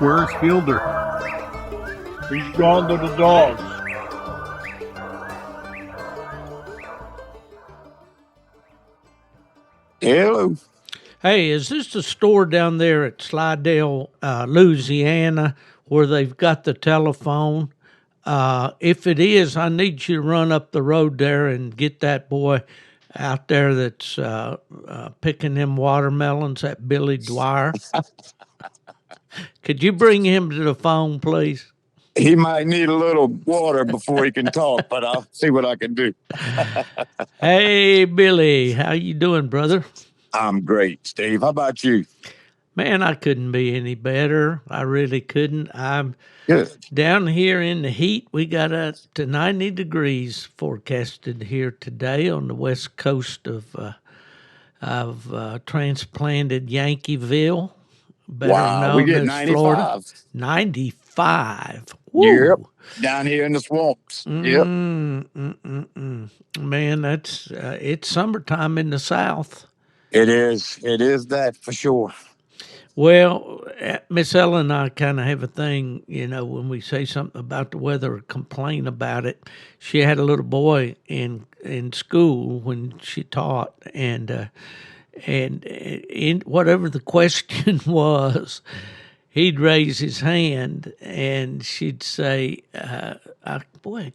Where's Fielder? He's gone to the dogs. Hello. Hey, is this the store down there at Slidell, Louisiana, where they've got the telephone? If it is, I need you to run up the road there and get that boy out there that's picking them watermelons, that Billy Dwyer. Could you bring him to the phone, please? He might need a little water before he can talk, but I'll see what I can do. Hey, Billy, how you doing, brother? I'm great, Steve. How about you? Man, I couldn't be any better. I really couldn't. I'm Good. down here in the heat. We got up to 90 degrees forecasted here today on the west coast of transplanted Yankeeville, better Wow, we known get as 95. Florida. 95. Woo. Yep. Down here in the swamps. Yep. Man, that's it's summertime in the South. It is. It is that for sure. Well, Miss Ellen and I kind of have a thing, when we say something about the weather or complain about it. She had a little boy in school when she taught, and in whatever the question was, he'd raise his hand and she'd say, I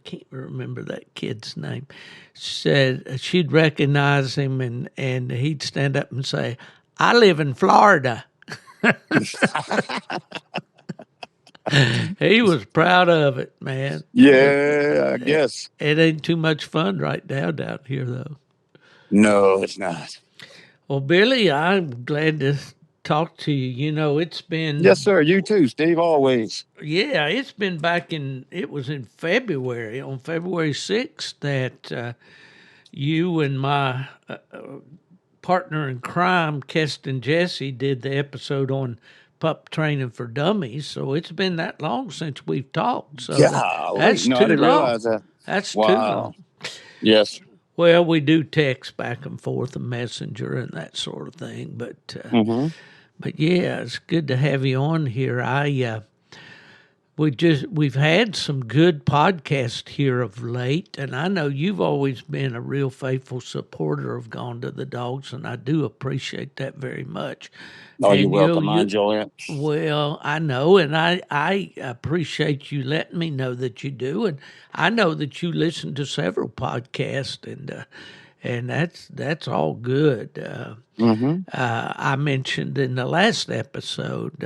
can't remember that kid's name. Said she'd recognize him and he'd stand up and say, "I live in Florida." He was proud of it, man. Yeah, I guess. It ain't too much fun right now down here, though. No, it's not. Well, Billy, I'm glad to talk to you. It's been... Yes, sir. You too, Steve. Always. Yeah, it's been it was in February, on February 6th, that you and my partner in crime, Kesten Jessee, did the episode on Pup Training for Dummies. So it's been that long since we've talked. So that's I too didn't long. realize that. That's Wow. too long. Yes. Well, we do text back and forth and messenger and that sort of thing. But yeah, it's good to have you on here. We've had some good podcasts here of late, and I know you've always been a real faithful supporter of Gone to the Dogs, and I do appreciate that very much. Oh, you're welcome. I enjoy it. Well, I know, and I appreciate you letting me know that you do, and I know that you listen to several podcasts, and that's all good. I mentioned in the last episode,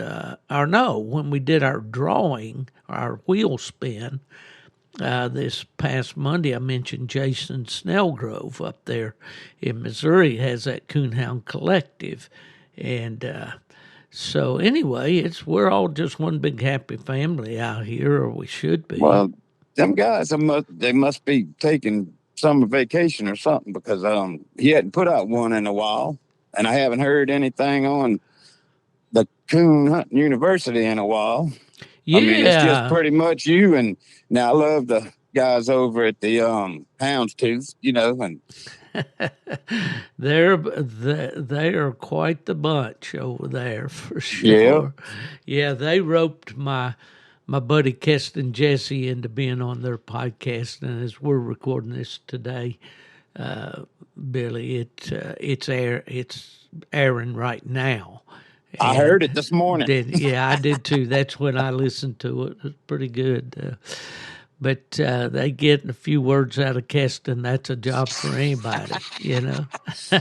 when we did our drawing, our wheel spin, this past Monday, I mentioned Jason Snellgrove up there in Missouri has that Coonhound Collective. And so anyway, we're all just one big happy family out here, or we should be. Well, them guys, they must be taking summer vacation or something, because he hadn't put out one in a while, and I haven't heard anything on the Coon Hunting University in a while. Yeah. I mean, it's just pretty much you, and now I love the guys over at the Houndstooth, and they are quite the bunch over there for sure. Yeah, they roped my buddy Kesten Jessee into being on their podcast, and as we're recording this today, Billy, it's airing right now. I heard it this morning. I did too. That's when I listened to it. It was pretty good. But they get a few words out of Kesten. That's a job for anybody,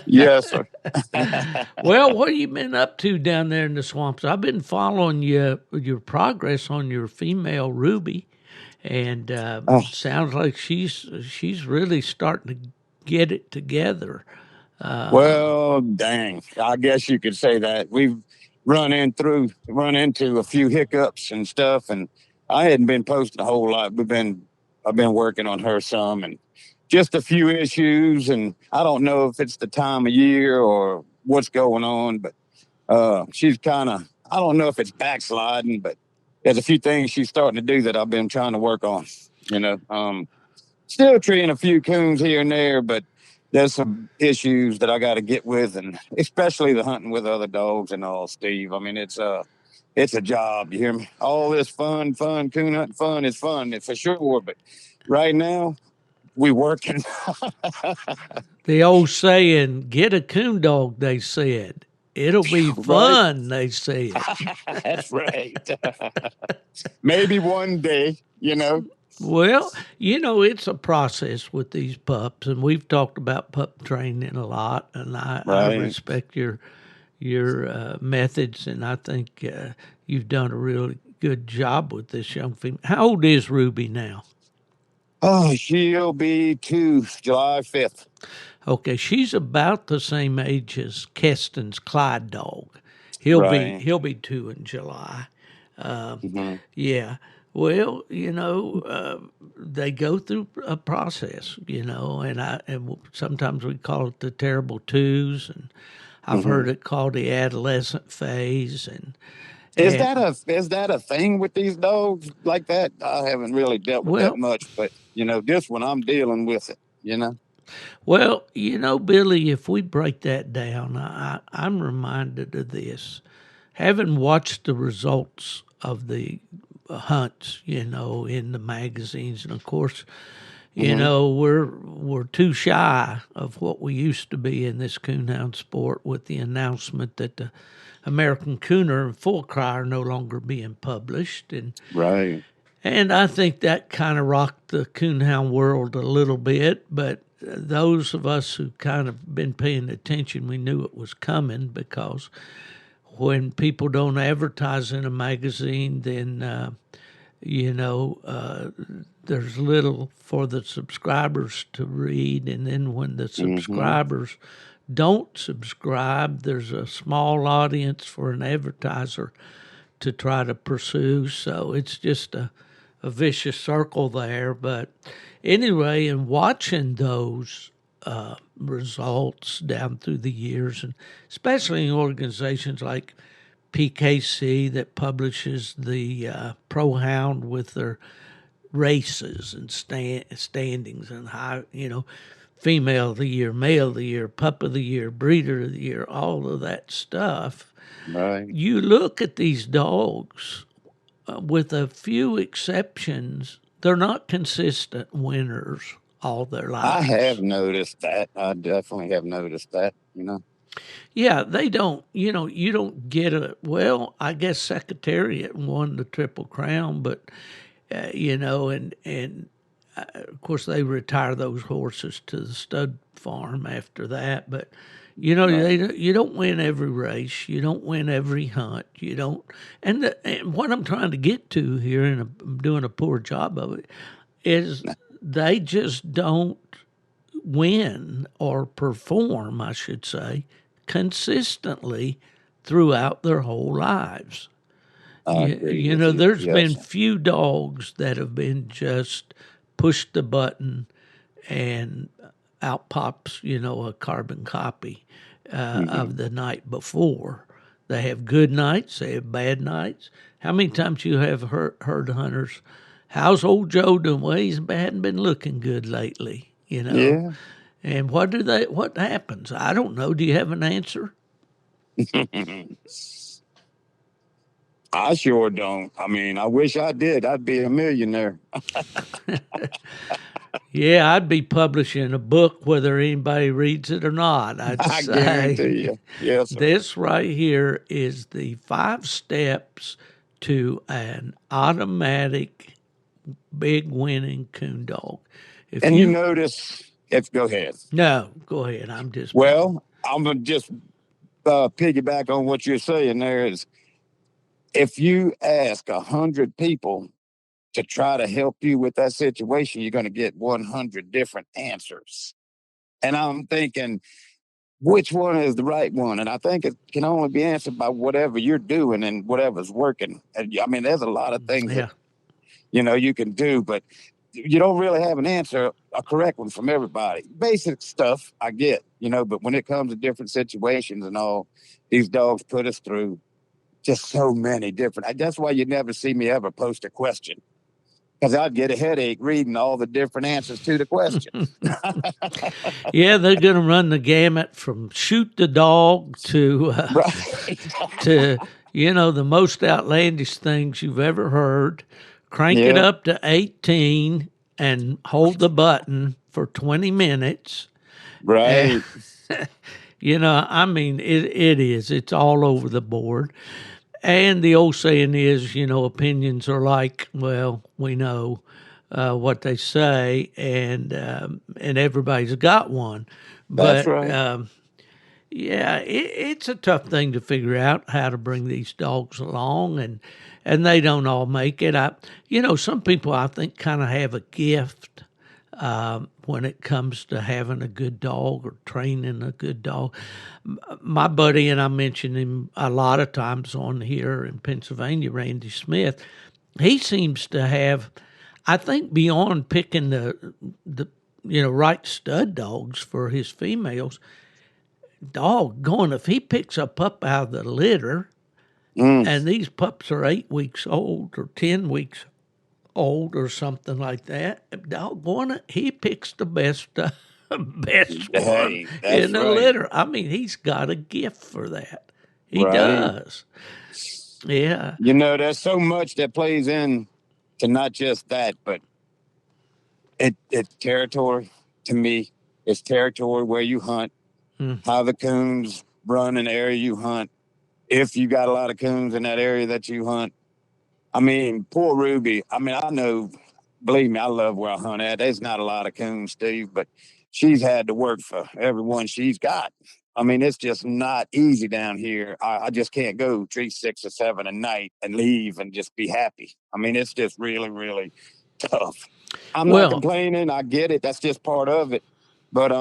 Yes, sir. Well, what have you been up to down there in the swamps? I've been following your progress on your female Ruby, and sounds like she's really starting to get it together. Well, dang, I guess you could say that. We've run into a few hiccups and stuff, and I hadn't been posting a whole lot. I've been working on her some, and just a few issues, and I don't know if it's the time of year or what's going on, but she's kind of, I don't know if it's backsliding, but there's a few things she's starting to do that I've been trying to work on, still treeing a few coons here and there, but there's some issues that I got to get with, and especially the hunting with other dogs and all, Steve. I mean, it's it's a job. You hear me? All this fun, coon hunting fun is fun for sure. But right now, we working. The old saying, get a coon dog, they said. It'll be Right? fun, they said. That's right. Maybe one day, Well, it's a process with these pups, and we've talked about pup training a lot, and I Right. respect your methods, and I think you've done a really good job with this young female. How old is Ruby now? Oh, she'll be 2 July 5th. Okay, she's about the same age as Kesten's Clyde dog. Right. He'll be 2 in July. Hmm. Yeah. Well, they go through a process, and sometimes we call it the terrible twos, and I've Hmm. heard it called the adolescent phase, and Is and that a thing with these dogs like that? I haven't really dealt with that well, much, but this one I'm dealing with it. Billy, if we break that down, I'm reminded of this. Having watched the results of the hunts, in the magazines, and of course, Hmm. we're too shy of what we used to be in this coonhound sport with the announcement that the American Cooner and Full Cry are no longer being published, Right. and I think that kind of rocked the coonhound world a little bit. But those of us who kind of been paying attention, we knew it was coming because when people don't advertise in a magazine, then there's little for the subscribers to read, and then when the Hmm. subscribers don't subscribe, there's a small audience for an advertiser to try to pursue. So it's just a vicious circle there. But anyway, in watching those results down through the years, and especially in organizations like PKC that publishes the Pro Hound with their races and standings and high, female of the year, male of the year, pup of the year, breeder of the year, all of that stuff. Right. You look at these dogs, with a few exceptions, they're not consistent winners all their I have lives. noticed that. I definitely have noticed that. Yeah, they don't. You don't get well, I guess Secretariat won the Triple Crown, but and of course they retire those horses to the stud farm after that. But Right. you don't win every race. You don't win every hunt. You don't. And what I'm trying to get to here, and I'm doing a poor job of it, is they just don't win or perform, I should say, consistently throughout their whole lives. I agree with you. There's been Yes. few dogs that have been just push the button and out pops, a carbon copy Hmm. of the night before. They have good nights, they have bad nights. How many times you have heard hunters, how's old Joe doing? Well, he hadn't been looking good lately. Yeah. And what happens? I don't know. Do you have an answer? I sure don't. I mean, I wish I did. I'd be a millionaire. Yeah, I'd be publishing a book whether anybody reads it or not. I'd I say guarantee you. Yes, sir. this right here is the 5 steps to an automatic big winning coon dog. If And you you notice, if go ahead. No, go ahead. I'm just Well, I'm gonna just piggyback on what you're saying. There is, if you ask 100 people to try to help you with that situation, you're going to get 100 different answers. And I'm thinking, which one is the right one? And I think it can only be answered by whatever you're doing and whatever's working. And I mean, there's a lot of things that yeah. you can do, but you don't really have an answer, a correct one from everybody. Basic stuff I get, but when it comes to different situations and all, these dogs put us through just so many different. That's why you never see me ever post a question, because I'd get a headache reading all the different answers to the question. Yeah, they're going to run the gamut from shoot the dog to Right. to You know, the most outlandish things you've ever heard. Crank it Yeah, up to 18 and hold the button for 20 minutes. And, right. you know, I mean, it is. It's all over the board. And the old saying is, you know, opinions are like, well, we know what they say, and everybody's got one. That's But right. yeah, it's a tough thing to figure out how to bring these dogs along, and they don't all make it. You know, some people I think kind of have a gift when it comes to having a good dog or training a good dog. My buddy, and I mention him a lot of times on here in Pennsylvania, Randy Smith. He seems to have, I think, beyond picking the right stud dogs for his females. Doggone, if he picks a pup out of the litter, Mm, and these pups are 8 weeks old or 10 weeks old or something like that, doggone it, he picks the best best one hey, that's in the right. litter. I mean, he's got a gift for that. He Right. does. Yeah. You know, there's so much that plays in to not just that, but it's territory to me. It's territory where you hunt, Mm. how the coons run an area you hunt. If you got a lot of coons in that area that you hunt, I mean, poor Ruby. I mean, I know, believe me, I love where I hunt at. There's not a lot of coons, Steve, but she's had to work for everyone she's got. I mean, it's just not easy down here. I just can't go 3, 6, or 7 a night and leave and just be happy. I mean, it's just really, really tough. I'm not Well, complaining. I get it. That's just part of it. But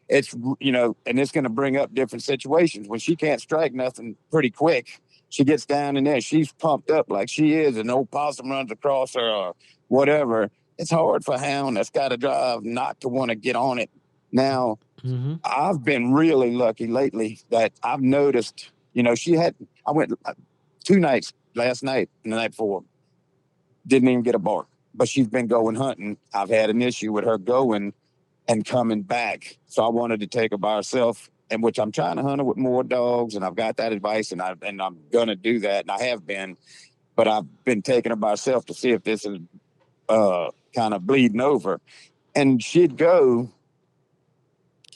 it's and it's going to bring up different situations when she can't strike nothing pretty quick. She gets down in there. She's pumped up like she is, and old possum runs across her or whatever. It's hard for a hound that's got to drive not to want to get on it. Now, mhm. I've been really lucky lately that I've noticed. I went 2 nights last night and the night before. Didn't even get a bark, but she's been going hunting. I've had an issue with her going and coming back. So I wanted to take her by herself, and which I'm trying to hunt her with more dogs, and I've got that advice, and I'm gonna do that, and I have been, but I've been taking her by herself to see if this is kind of bleeding over. And she'd go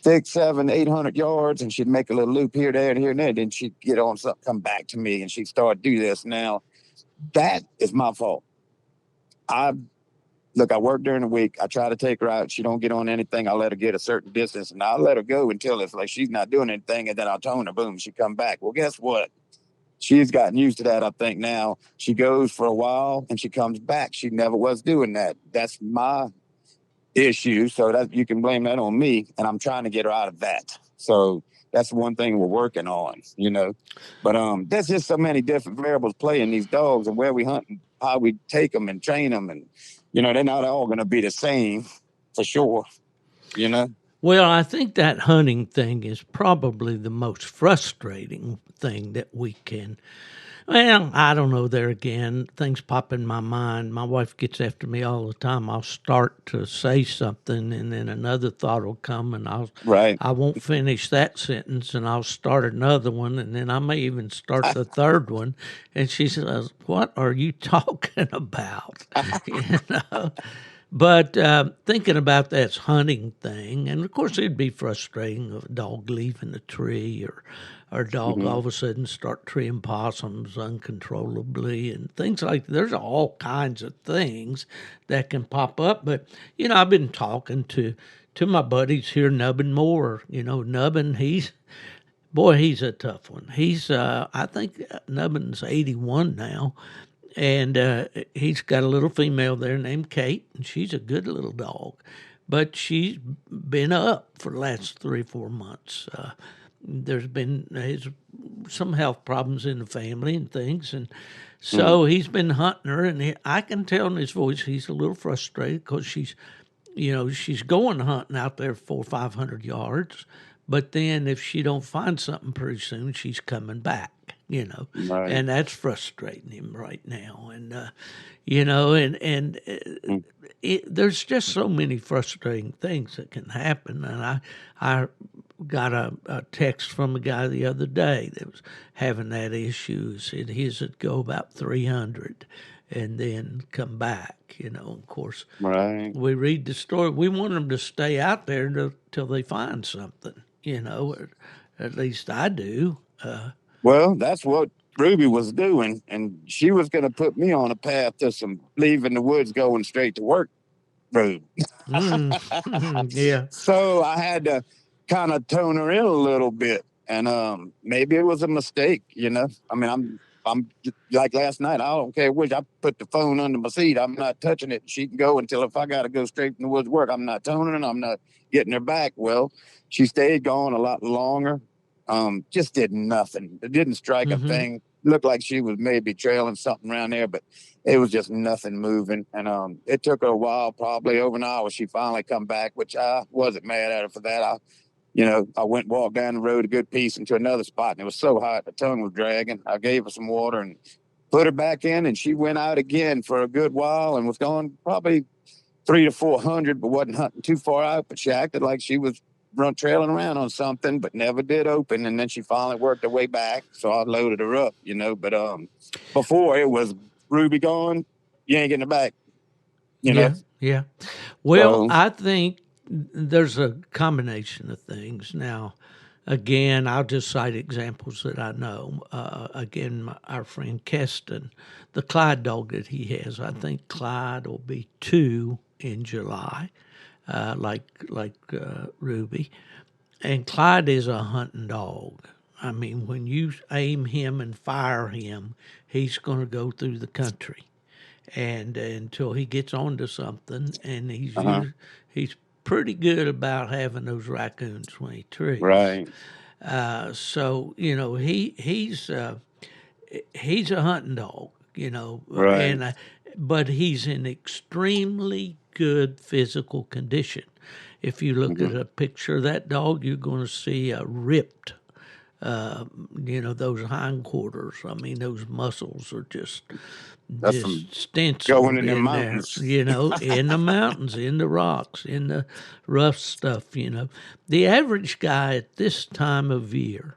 6, 7, 800 yards, and she'd make a little loop here, there, and here and there. Then she'd get on something, come back to me, and she'd start do this. Now that is my fault. I Look, I work during the week. I try to take her out. She don't get on anything. I let her get a certain distance, and I'll let her go until it's like she's not doing anything, and then I'll tone her. Boom, she come back. Well, guess what? She's gotten used to that. I think now she goes for a while and she comes back. She never was doing that. That's my issue. So that you can blame that on me, and I'm trying to get her out of that. So that's one thing we're working on. But there's just so many different variables playing these dogs and where we hunt and how we take them and train them, and they're not all going to be the same for sure. You know. Well, I think that hunting thing is probably the most frustrating thing that we can. Well, I don't know. There again, things pop in my mind. My wife gets after me all the time. I'll start to say something, and then another thought will come, and Right. I won't finish that sentence, and I'll start another one, and then I may even start the third one, and she says, "What are you talking about?" you know. But thinking about that hunting thing, and of course it'd be frustrating of a dog leaving a tree or a dog all Mm-hmm. of a sudden start treeing possums uncontrollably and things like that. There's all kinds of things that can pop up. But, I've been talking to my buddies here, Nubbin Moore. Nubbin, he's a tough one. I think Nubbin's 81 now, and he's got a little female there named Kate, and she's a good little dog, but she's been up for the last 3 or 4 months. There's been some health problems in the family and things, and so he's been hunting her, and I can tell in his voice he's a little frustrated because she's going hunting out there 400 or 500 yards, but then if she don't find something pretty soon, she's coming back. Right. And that's frustrating him right now. And there's just so many frustrating things that can happen. And I got a text from a guy the other day that was having that issue. Said his would go about 300 and then come back. Of course, Right. we read the story. We want them to stay out there till they find something. At least I do. Well, that's what Ruby was doing, and she was going to put me on a path to some leaving the woods, going straight to work road. Yeah. So I had to kind of tone her in a little bit, and maybe it was a mistake. I mean, I'm like last night. I don't care which. I put the phone under my seat. I'm not touching it. She can go until if I got to go straight in the woods to work. I'm not toning her. I'm not getting her back. Well, she stayed gone a lot longer. Just did nothing. It didn't strike a thing. Looked like she was maybe trailing something around there, but it was just nothing moving. And it took her a while, probably over an hour. She finally come back, which I wasn't mad at her for that. I went and walked down the road a good piece into another spot, and it was so hot, the tongue was dragging. I gave her some water and put her back in, and she went out again for a good while and was going probably 300 to 400, but wasn't hunting too far out. But she acted like she was trailing around on something, but never did open. And then she finally worked her way back, so I loaded her up, But before it was Ruby gone, you ain't getting her back, Yeah. Well, So, I think there's a combination of things. Now, again, I'll just cite examples that I know. Again, our friend Kesten, the Clyde dog that he has, I think Clyde will be 2 in July, like Ruby. And Clyde is a hunting dog. I mean, when you aim him and fire him, he's going to go through the country, and until he gets onto something, and he's pretty good about having those raccoons when he trees. right. So he's a hunting dog, Right. but he's in extremely good physical condition. If you look at a picture of that dog, you're going to see a ripped, those hindquarters. I mean, those muscles are just stenciled going in the in mountains. there, in the mountains, in the rocks, in the rough stuff. The average guy at this time of year,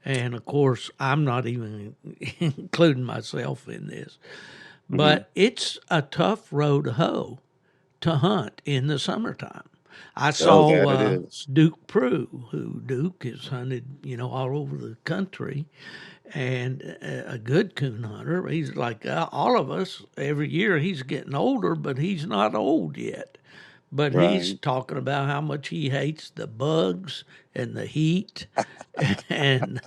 and of course, I'm not even including myself in this, but it's a tough road to hoe to hunt in the summertime. I Oh, that it saw is. Duke Prue, who Duke has hunted, all over the country, and a good coon hunter. He's like all of us. Every year he's getting older, but he's not old yet. But he's Right. talking about how much he hates the bugs and the heat and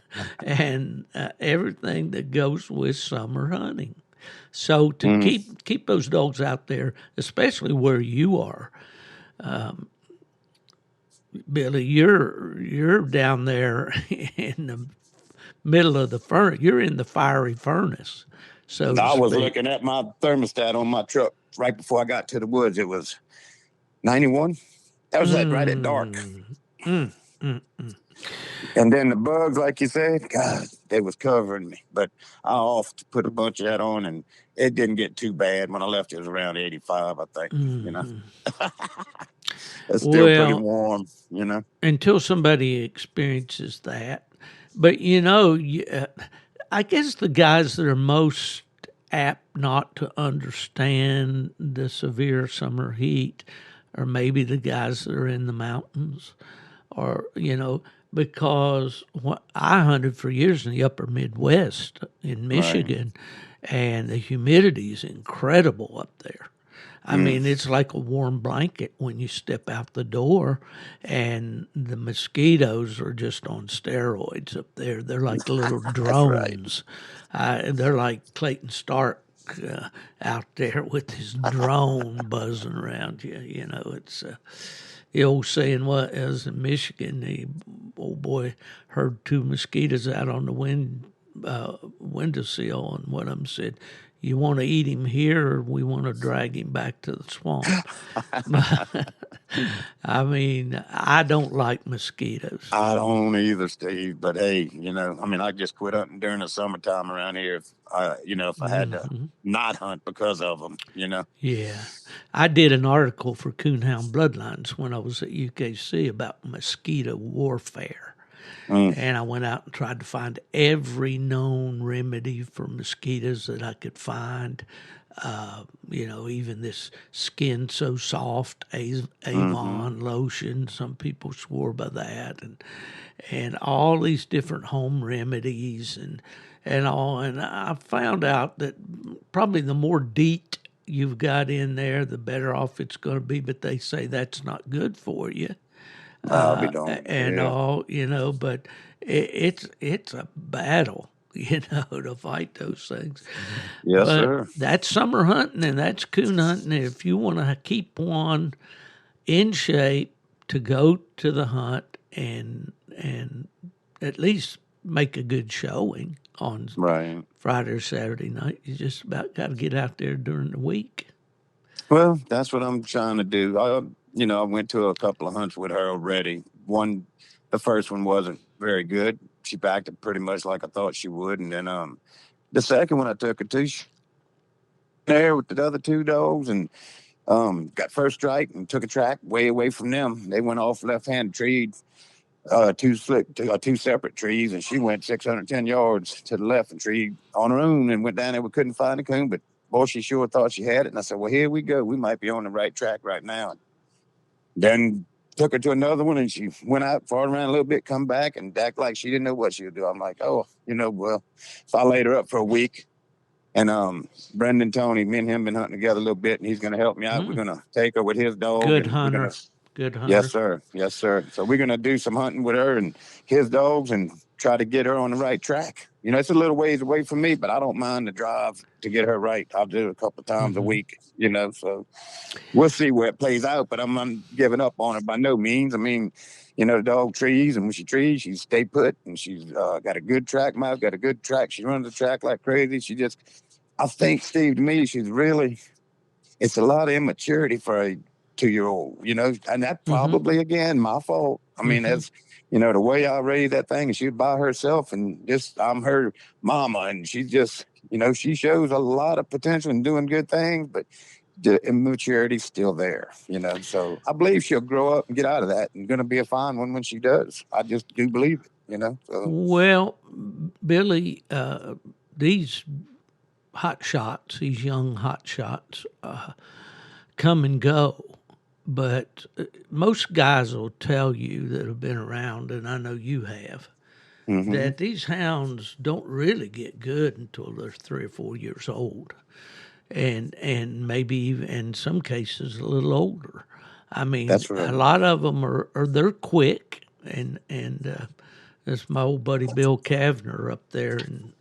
everything that goes with summer hunting. So to keep those dogs out there, especially where you are, Billy, you're down there in the middle of the furnace. You're in the fiery furnace, so to I was speak. looking at my thermostat on my truck right before I got to the woods. It was 91. That was like right at dark. And then the bugs, like you said, God, they was covering me. But I off to put a bunch of that on, and it didn't get too bad. When I left, it was around 85, I think. It's still pretty Well, warm. until somebody experiences that. But I guess the guys that are most apt not to understand the severe summer heat are maybe the guys that are in the mountains, or because I hunted for years in the upper Midwest in Michigan, and the humidity is incredible up there. I mean, it's like a warm blanket when you step out the door, and the mosquitoes are just on steroids up there. They're like little That's right. drones. They're like Clayton Stark out there with his drone buzzing around you. It's the old saying, what is in Michigan, the old boy heard 2 mosquitoes out on the windowsill, and one of them said, You want to eat him here, or we want to drag him back to the swamp? I mean, I don't like mosquitoes. I don't either, Steve. But hey, I mean, I just quit hunting during the summertime around here. If I had to not hunt because of them. Yeah. I did an article for Coonhound Bloodlines when I was at UKC about mosquito warfare. Mm, And I went out and tried to find every known remedy for mosquitoes that I could find. Even this Skin So Soft mm-hmm. Avon lotion. Some people swore by that, and all these different home remedies and all. And I found out that probably the more DEET you've got in there, the better off it's going to be. But they say that's not good for you I'll be darned. and Yeah. all, but it's a battle, to fight those things. Yes, But sir. that's summer hunting and that's coon hunting. If you want to keep one in shape to go to the hunt and at least make a good showing on Right. Friday or Saturday night, you just about got to get out there during the week. Well, that's what I'm trying to do. I went to a couple of hunts with her already. The first one wasn't very good. She backed it pretty much like I thought she would, and then the second one I took her to there with the other two dogs, and got first strike and took a track way away from them. They went off left-hand tree, two separate trees, and she went 610 yards to the left and tree on her own and went down there. We couldn't find the coon, but boy, she sure thought she had it. And I said, well, here we go. We might be on the right track right now. Then took her to another one, and she went out, far around a little bit, come back, and act like she didn't know what she would do. I'm like, oh, well, so I laid her up for a week. And Brendan Tony, me and him been hunting together a little bit, and he's going to help me out. We're going to take her with his dog, Good and we're going hunter. to Good Yes, hunter. sir. Yes, sir. So we're gonna do some hunting with her and his dogs and try to get her on the right track. It's a little ways away from me, but I don't mind the drive to get her right. I'll do it a couple of times a week. So we'll see where it plays out. But I'm not giving up on her by no means. I mean, the dog trees, and when she trees, she stay put, and she's got a good track mouth, got a good track. She runs the track like crazy. I think, Steve, to me, it's a lot of immaturity for a 2-year-old, and that's probably, again, my fault. I mean, as the way I raised that thing, and she was by herself, and I'm her mama, and she just, she shows a lot of potential in doing good things, but the immaturity's still there, so I believe she'll grow up and get out of that and going to be a fine one when she does. I just do believe it, so. Well, Billy, these these young hot shots, come and go. But most guys will tell you that have been around, and I know you have, that these hounds don't really get good until they're 3 or 4 years old, and maybe even in some cases a little older. I mean, That's a right. lot of them are they're quick, and that's my old buddy Bill Kavner up there, and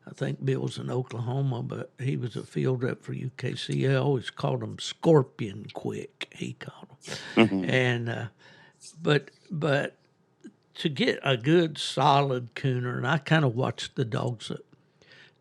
I think Bill's in Oklahoma, but he was a field rep for UKC. I always called him Scorpion Quick. He called him, and but to get a good solid cooner, and I kind of watched the dogs that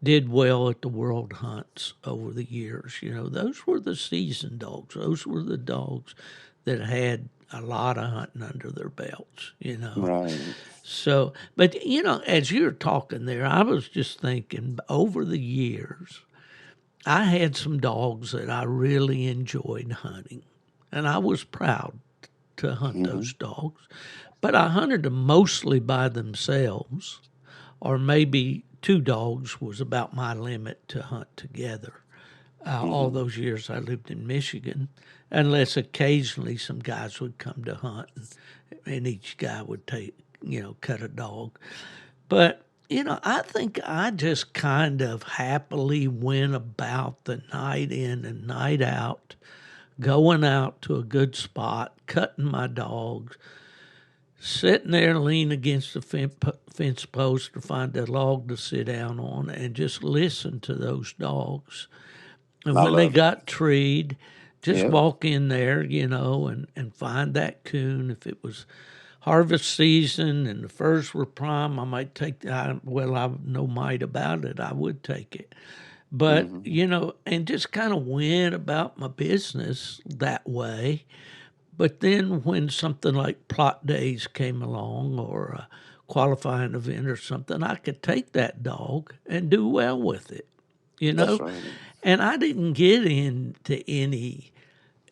did well at the world hunts over the years. Those were the seasoned dogs. Those were the dogs that had a lot of hunting under their belts. Right. So, but as you're talking there, I was just thinking over the years, I had some dogs that I really enjoyed hunting, and I was proud to hunt those dogs. But I hunted them mostly by themselves, or maybe two dogs was about my limit to hunt together. All those years I lived in Michigan, unless occasionally some guys would come to hunt, and each guy would cut a dog. But, I think I just kind of happily went about the night in and night out, going out to a good spot, cutting my dogs, sitting there leaning against the fence post to find a log to sit down on and just listen to those dogs. And I when they love it. got treed, just Yeah. walk in there, and find that coon. If it was harvest season and the furs were prime, I might take that. Well, I know might about it. I would take it. But, Mm-hmm. and just kind of went about my business that way. But then when something like plot days came along or a qualifying event or something, I could take that dog and do well with it, you That's know? right. And I didn't get into any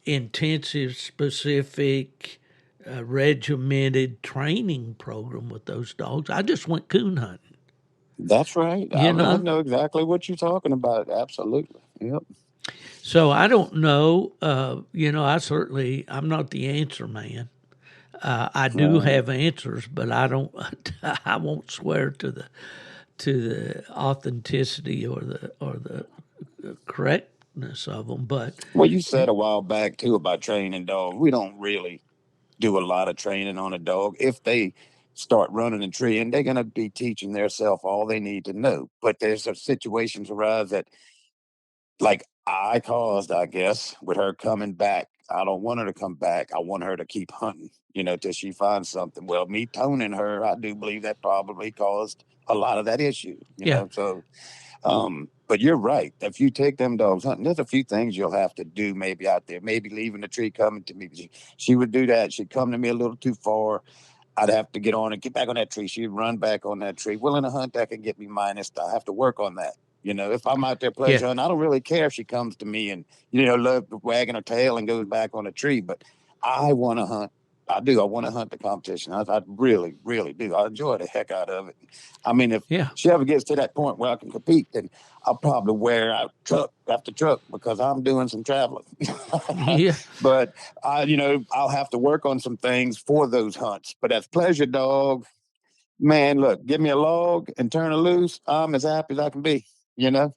intensive, specific, regimented training program with those dogs. I just went coon hunting, That's right. you I know? know exactly what you're talking about. Absolutely. Yep. So I don't know. I'm not the answer man. I do Right. have answers, but I don't. I won't swear to the authenticity or the correctness of them. But Well, you said a while back too about training dogs. We don't really do a lot of training on a dog. If they start running and treeing, they're going to be teaching themselves all they need to know. But there's some situations arise that, like I caused, I guess, with her coming back. I don't want her to come back. I want her to keep hunting, till she finds something. Well, me toning her, I do believe that probably caused a lot of that issue, yeah, So but you're right. If you take them dogs hunting, there's a few things you'll have to do maybe out there. Maybe leaving the tree coming to me. She would do that. She'd come to me a little too far. I'd have to get on and get back on that tree. She'd run back on that tree. Well, in a hunt, that can get me minus. I have to work on that. If I'm out there yeah, pleasure hunting, I don't really care if she comes to me and, love wagging her tail and goes back on a tree. But I want to hunt. I do. I want to hunt the competition. I really, really do. I enjoy the heck out of it. I mean, if yeah, she ever gets to that point where I can compete, then I'll probably wear out truck after truck because I'm doing some traveling. yeah, But I'll have to work on some things for those hunts. But as pleasure dog, man, look, give me a log and turn it loose. I'm as happy as I can be, you know?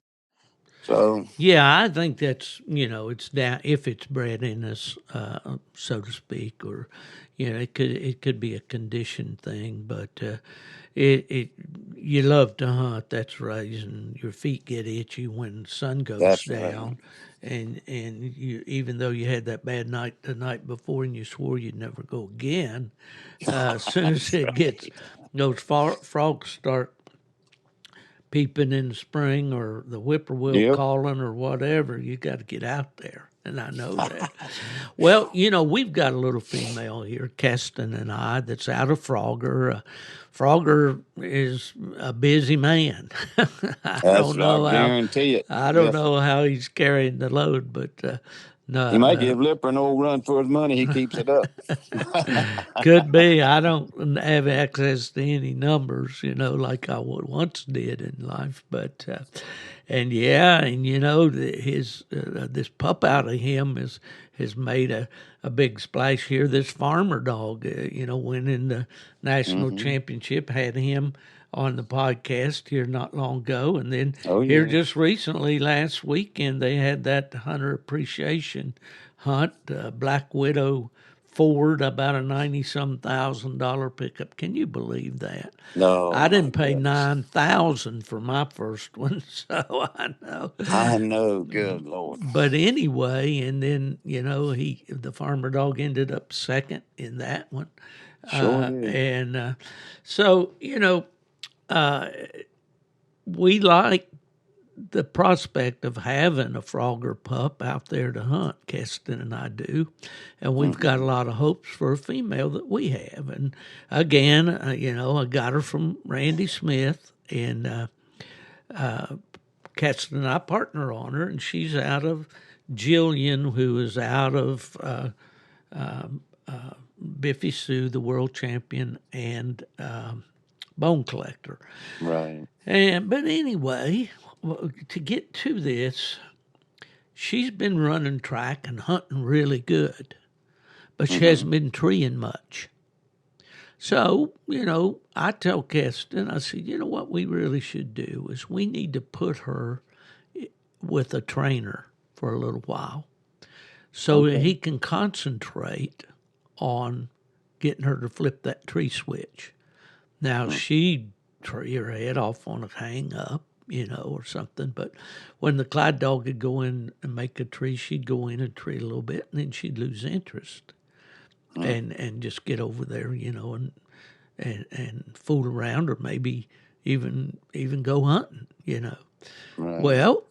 So yeah. I think that's it's down if it's bred in us, so to speak, or it could be a condition thing, but it you love to hunt. That's raising your feet get itchy when the sun goes that's right. down, and you even though you had that bad night the night before and you swore you'd never go again, as soon as That's it gets right. those frogs start peeping in the spring or the whippoorwill Yep. calling or whatever, you got to get out there. And I know that. Well, we've got a little female here, Kesten and I, that's out of Frogger. Frogger is a busy man. I That's, don't I know how. guarantee it. I don't Yes. know how he's carrying the load, but He might no, give Lipper an old run for his money. He keeps it up. could be. I don't have access to any numbers, like I would once did in life. But and yeah, and his this pup out of him has made a big splash here. This farmer dog, winning the national Hmm. championship, had him on the podcast here not long ago, and then Oh, here yeah. just recently, last weekend, they had that hunter appreciation hunt, Black Widow Ford, about a 90-some thousand pickup. Can you believe that? No, I my didn't pay goodness. 9,000 for my first one, so I know. I know. Good Lord. But anyway, and then the farmer dog ended up second in that one, Sure did. and so we like the prospect of having a frogger pup out there to hunt. Kesten and I do, and we've got a Hmm. lot of hopes for a female that we have. And again, I got her from Randy Smith, and Kesten and I partner on her, and she's out of Jillian, who is out of Biffy Sue, the world champion, and bone collector. Right. But anyway, to get to this, she's been running track and hunting really good, but she Hmm. hasn't been treeing much. So, I tell Keston, I said, what we really should do is we need to put her with a trainer for a little while so Okay. he can concentrate on getting her to flip that tree switch. Now, Mm. she'd tree her head off on a hang up, or something. But when the Clyde dog would go in and make a tree, she'd go in and tree a little bit, and then she'd lose interest Mm. and just get over there, and fool around, or maybe even go hunting. Right. Well,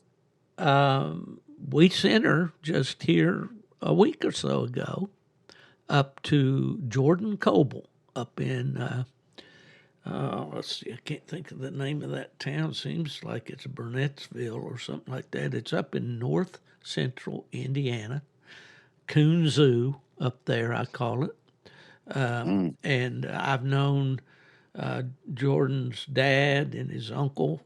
we sent her just here a week or so ago up to Jordan Coble up in, let's see, I can't think of the name of that town. Seems like it's Burnettsville or something like that. It's up in north central Indiana. Coon Zoo up there, I call it. And I've known Jordan's dad and his uncle,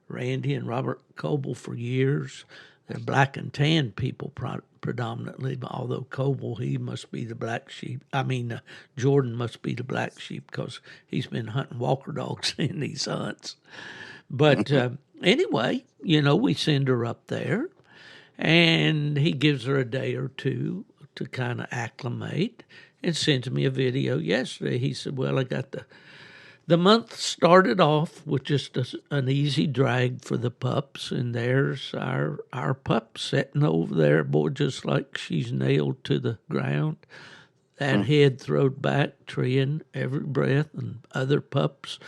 Randy and Robert Coble, for years. They're black and tan people predominantly, but although Coble, he must be the black sheep. Jordan must be the black sheep because he's been hunting walker dogs in these hunts. But anyway, we send her up there, and he gives her a day or two to kind of acclimate and sent me a video yesterday. He said, well, I got the month started off with just an easy drag for the pups, and there's our pup sitting over there, boy, just like she's nailed to the ground. That head throwed back, treeing every breath, and other pups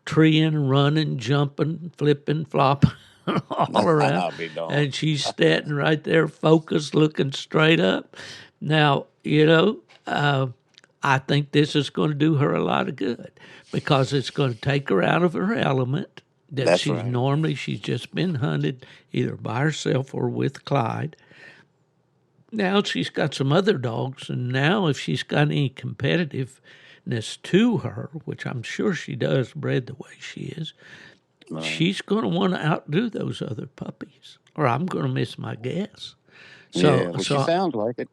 treeing, running, jumping, flipping, flopping all around. I'll be darned. And she's standing right there, focused, looking straight up. Now, I think this is going to do her a lot of good because it's going to take her out of her element that That's she's right. normally, she's just been hunted either by herself or with Clyde. Now she's got some other dogs, and now if she's got any competitiveness to her, which I'm sure she does, bred the way she is, Right. she's going to want to outdo those other puppies, or I'm going to miss my guess. So, She sounds like it.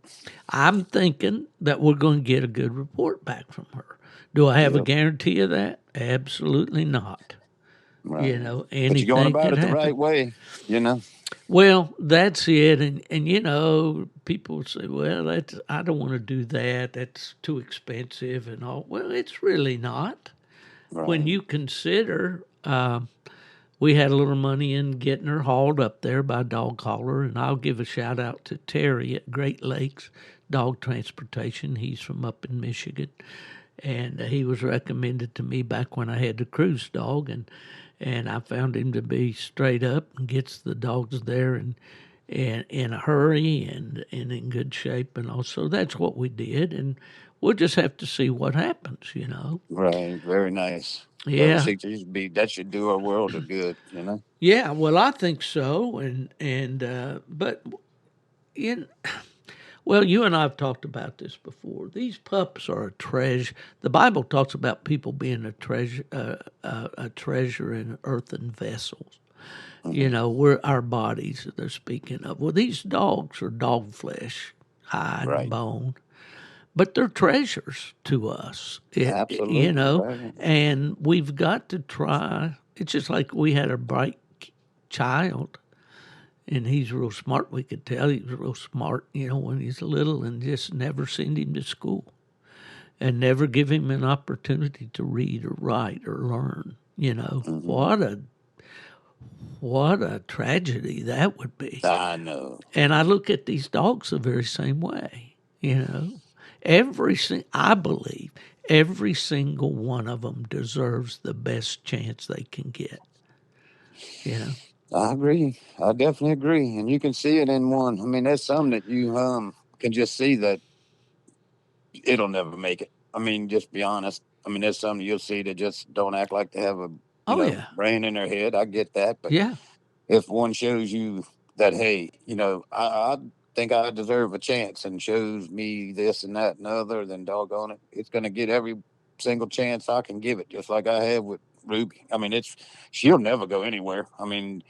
I'm thinking that we're going to get a good report back from her. Do I have a guarantee of that? Absolutely not. Right. Anything But you're going about could it the happen. right way, Well, that's it, and people say, "Well, I don't want to do that. That's too expensive and all." Well, it's really not. Right. When you consider, we had a little money in getting her hauled up there by dog hauler, and I'll give a shout out to Terry at Great Lakes Dog Transportation. He's from up in Michigan, and he was recommended to me back when I had the cruise dog, and I found him to be straight up and gets the dogs there and in a hurry and in good shape, and also that's what we did, and we'll just have to see what happens. Right. Very nice. Yeah. That should do a world of good, Yeah, well, I think so, but in well, you and I have talked about this before. These pups are a treasure. The Bible talks about people being a treasure in earthen vessels. We're our bodies that they're speaking of. Well, these dogs are dog flesh, hide, Right. and bone, but they're treasures to us. Absolutely. Right. And we've got to try. It's just like we had a bright child, and he's real smart. We could tell he was real smart, when he's little, and just never send him to school and never give him an opportunity to read or write or learn. What a tragedy that would be. I know. And I look at these dogs the very same way. I believe every single one of them deserves the best chance they can get. I agree. I definitely agree. And you can see it in one. I mean, there's some that you can just see that it'll never make it. I mean, just be honest. I mean, there's some you'll see that just don't act like they have a brain in their head. I get that. But if one shows you that, hey, I think I deserve a chance and shows me this and that and the other, then doggone it, it's going to get every single chance I can give it, just like I have with Ruby. I mean, she'll never go anywhere. I mean,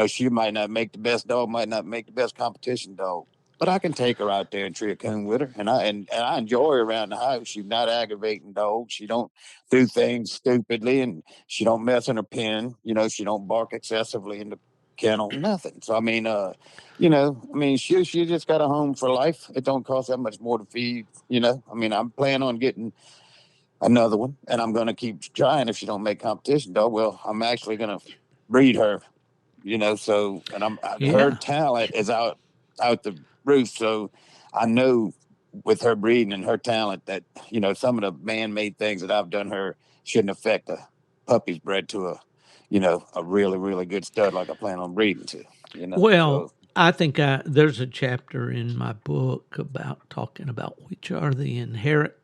she might not make the best dog, might not make the best competition dog, but I can take her out there and tree a coon with her, and I enjoy her around the house. She's not aggravating dog. She don't do things stupidly, and she don't mess in her pen. She don't bark excessively in the kennel, nothing. So I mean, she just got a home for life. It don't cost that much more to feed. I mean, I'm planning on getting another one, and I'm going to keep trying. If she don't make competition dog, well, I'm actually going to breed her. So and her talent is out the roof. So I know with her breeding and her talent that some of the man-made things that I've done her shouldn't affect a puppy's bred to a really really good stud like I plan on breeding to. Well, So I think there's a chapter in my book about talking about which are the inherent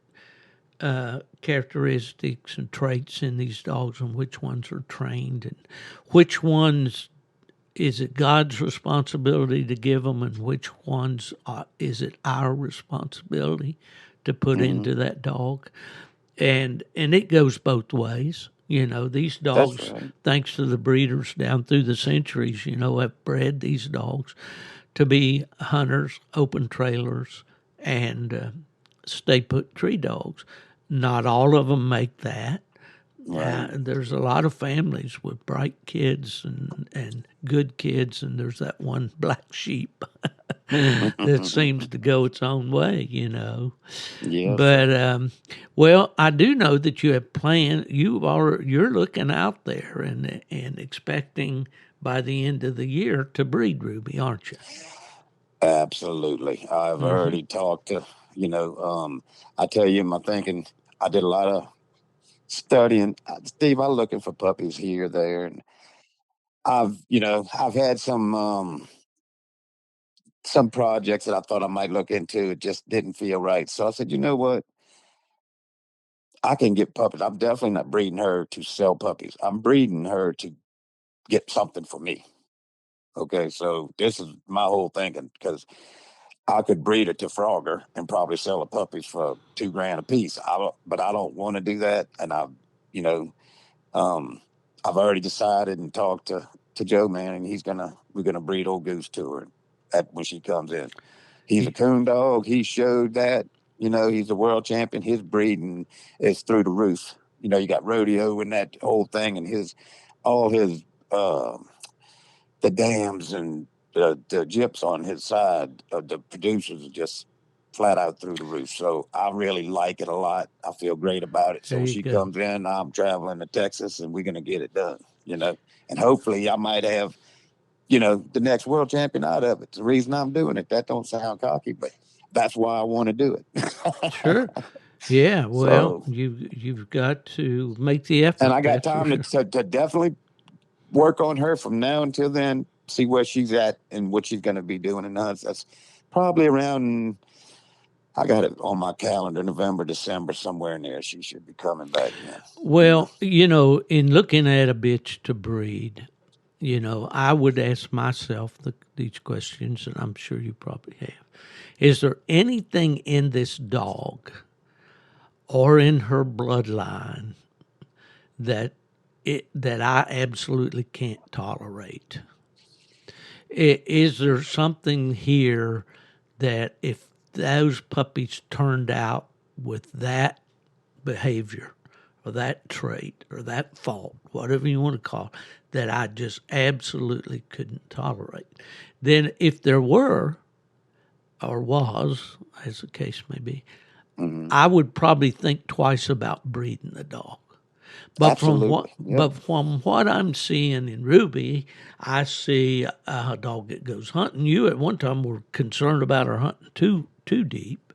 characteristics and traits in these dogs and which ones are trained and which ones is it God's responsibility to give them and which ones is it our responsibility to put hmm into that dog. And it goes both ways. These that's dogs, right. thanks to the breeders down through the centuries, have bred these dogs to be hunters, open trailers, and stay put tree dogs. Not all of them make that. Right. There's a lot of families with bright kids and good kids, and there's that one black sheep that seems to go its own way. Yes, But sir. well, I do know that you have planned. You're looking out there and expecting by the end of the year to breed Ruby, aren't you? Absolutely. I've already talked to, I tell you, my thinking, I did a lot of studying. Steve, I'm looking for puppies here, there, and I've had some projects that I thought I might look into. It just didn't feel right. So I said, you know what? I can get puppies. I'm definitely not breeding her to sell puppies. I'm breeding her to get something for me. Okay, so this is my whole thinking because I could breed her to Frogger and probably sell the puppies for $2,000 a piece. But I don't want to do that, and you know, um, I've already decided and talked to Joe, man, and we're gonna breed old Goose to her when she comes in. He's a Y- coon dog. He showed that. He's a world champion. His breeding is through the roof. You got rodeo and that whole thing, and all his uh, the dams and the gyps on his side of the producers are just flat out through the roof. So I really like it a lot. I feel great about it. So There when you she go. comes in, I'm traveling to Texas and we're gonna get it done. And hopefully I might have the next world champion out of it. The reason I'm doing it, that don't sound cocky, but that's why I want to do it. Sure. Yeah. Well, So, you've got to make the and effort. I got That's for time to, sure. to, to definitely work on her from now until then, see where she's at and what she's going to be doing. And that's probably around, I got it on my calendar, November, December, somewhere in there. She should be coming back in. Well, in looking at a bitch to breed, I would ask myself these questions, and I'm sure you probably have. Is there anything in this dog or in her bloodline that that I absolutely can't tolerate? Is there something here that if those puppies turned out with that behavior or that trait or that fault, whatever you want to call it, that I just absolutely couldn't tolerate? Then, if there were or was, as the case may be, Hmm. I would probably think twice about breeding the dog. But from what Absolutely. Yep. I'm seeing in Ruby, I see a dog that goes hunting. You at one time were concerned about her hunting too deep,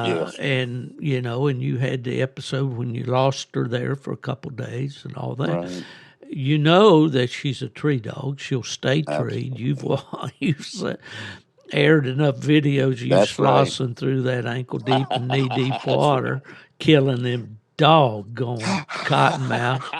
Yes. and you had the episode when you lost her there for a couple of days and all that. Right. You know that she's a tree dog. She'll stay treed. Absolutely. You've aired enough videos of you That's right. slossing through that ankle deep and knee deep water, killing them doggone cottonmouths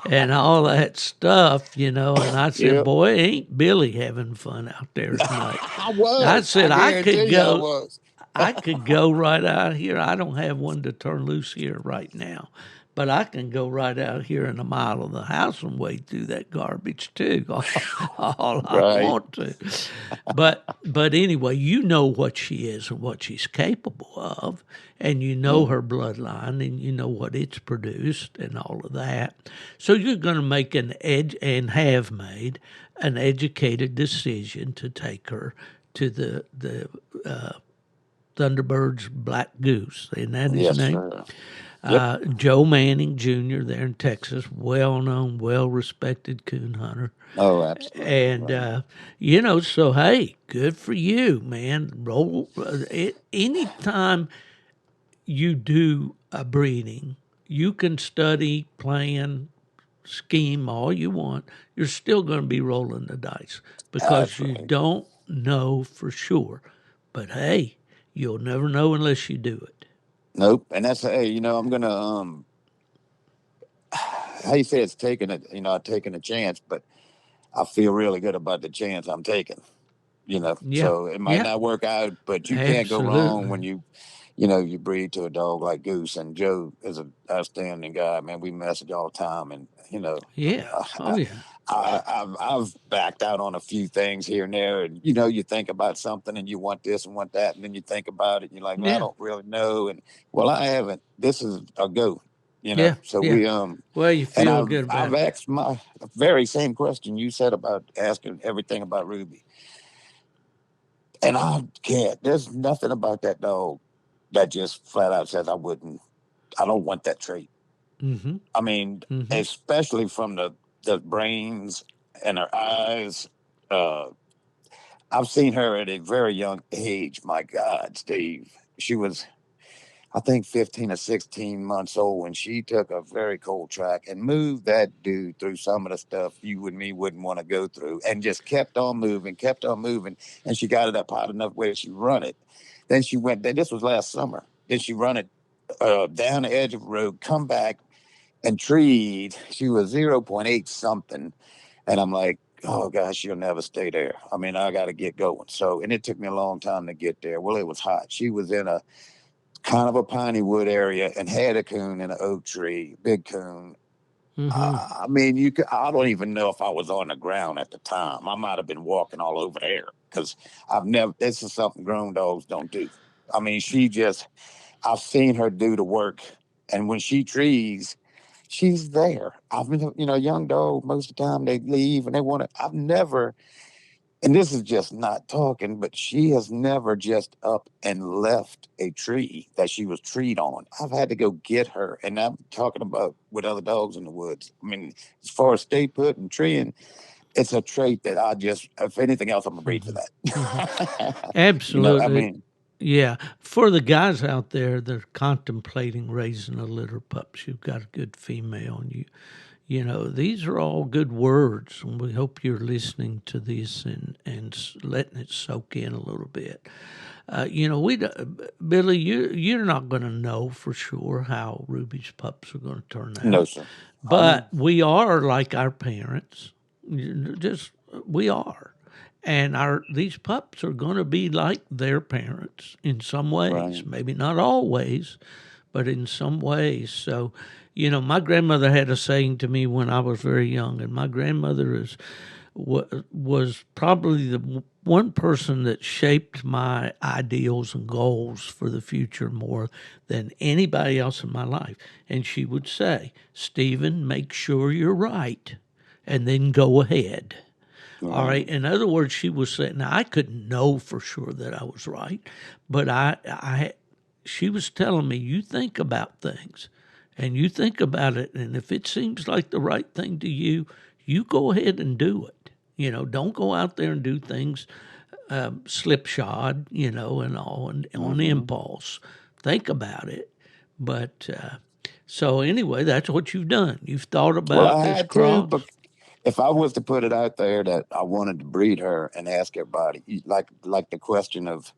and all that stuff. And I said, Yep. boy, ain't Billy having fun out there tonight. I I was. I said, guarantee you I was. I could go right out here. I don't have one to turn loose here right now, but I can go right out here in a mile of the house and wade through that garbage too, all I Right. want to. But anyway, you know what she is and what she's capable of, and you know Mm. her bloodline, and you know what it's produced, and all of that. So you're going to make an edge and have made an educated decision to take her to the Thunderbird's Black Goose. Isn't that his Yes, name? sir. Yep. Joe Manning Jr. there in Texas, well known, well respected coon hunter. Oh, absolutely. And, Right. so hey, good for you, man. Roll anytime you do a breeding, you can study, plan, scheme all you want, you're still going to be rolling the dice because That's you right. don't know for sure. But hey, you'll never know unless you do it. Nope. And that's, hey, I'm gonna how you say it's taking it, taking a chance, but I feel really good about the chance I'm taking. Yeah, So it might yeah, not work out, but you can't go wrong when absolutely. you breed to a dog like Goose. And Joe is an outstanding guy, man. We message all the time, and Yeah. Oh, I, yeah. I've backed out on a few things here and there, and you think about something and you want this and want that, and then you think about it, and you're like, man, I Yeah. don't really know, and well, I haven't. This is a go, Yeah. So Yeah. we. Well, you And feel I've good about I've it. asked my very same question you said about asking everything about Ruby. And I can't. There's nothing about that dog that just flat out says I wouldn't. I don't want that trait. Mm-hmm. I mean, Mm-hmm. especially from the brains and her eyes. Uh, I've seen her at a very young age. My God, Steve, she was I think 15 or 16 months old when she took a very cold track and moved that dude through some of the stuff you and me wouldn't want to go through and just kept on moving, kept on moving. And she got it up hot enough where she run it. Then she went, this was last summer. Then she run it down the edge of the road, come back and treed. She was 0.8 something. And I'm like, oh gosh, she'll never stay there. I mean, I got to get going. So, and it took me a long time to get there. Well, it was hot. She was in a kind of a piney wood area and had a coon in an oak tree, big coon. Mm-hmm. I mean, I don't even know if I was on the ground at the time. I might have been walking all over there because this is something grown dogs don't do. I mean, I've seen her do the work. And when she trees, she's there. I've been, young dog, most of the time they leave and they want to, I've never, and this is just not talking, but she has never just up and left a tree that she was treed on. I've had to go get her. And I'm talking about with other dogs in the woods. I mean, as far as stay put and treeing, it's a trait that if anything else, I'm going to breed for Mm-hmm. Mm-hmm. that. I Absolutely. mean, Yeah. For the guys out there that are contemplating raising a litter pups, you've got a good female and these are all good words, and we hope you're listening to this and letting it soak in a little bit. Billy, you're not going to know for sure how Ruby's pups are going to turn no, out, sir. I know. but we are like our parents. Just we are, and our these pups are going to be like their parents in some ways. Right. Maybe not always, but in some ways. So, my grandmother had a saying to me when I was very young, and my grandmother was probably the one person that shaped my ideals and goals for the future more than anybody else in my life. And she would say, Stephen, make sure you're right, and then go ahead. All Right. right. In other words, she was saying, now I couldn't know for sure that I was right, but she was telling me, you think about things and you think about it. And if it seems like the right thing to you, you go ahead and do it. Don't go out there and do things slipshod, and all and on Mm-hmm. impulse. Think about it. But so anyway, that's what you've done. You've thought Well, about I this had to, cross. but if I was to put it out there that I wanted to breed her and ask everybody, like the question of,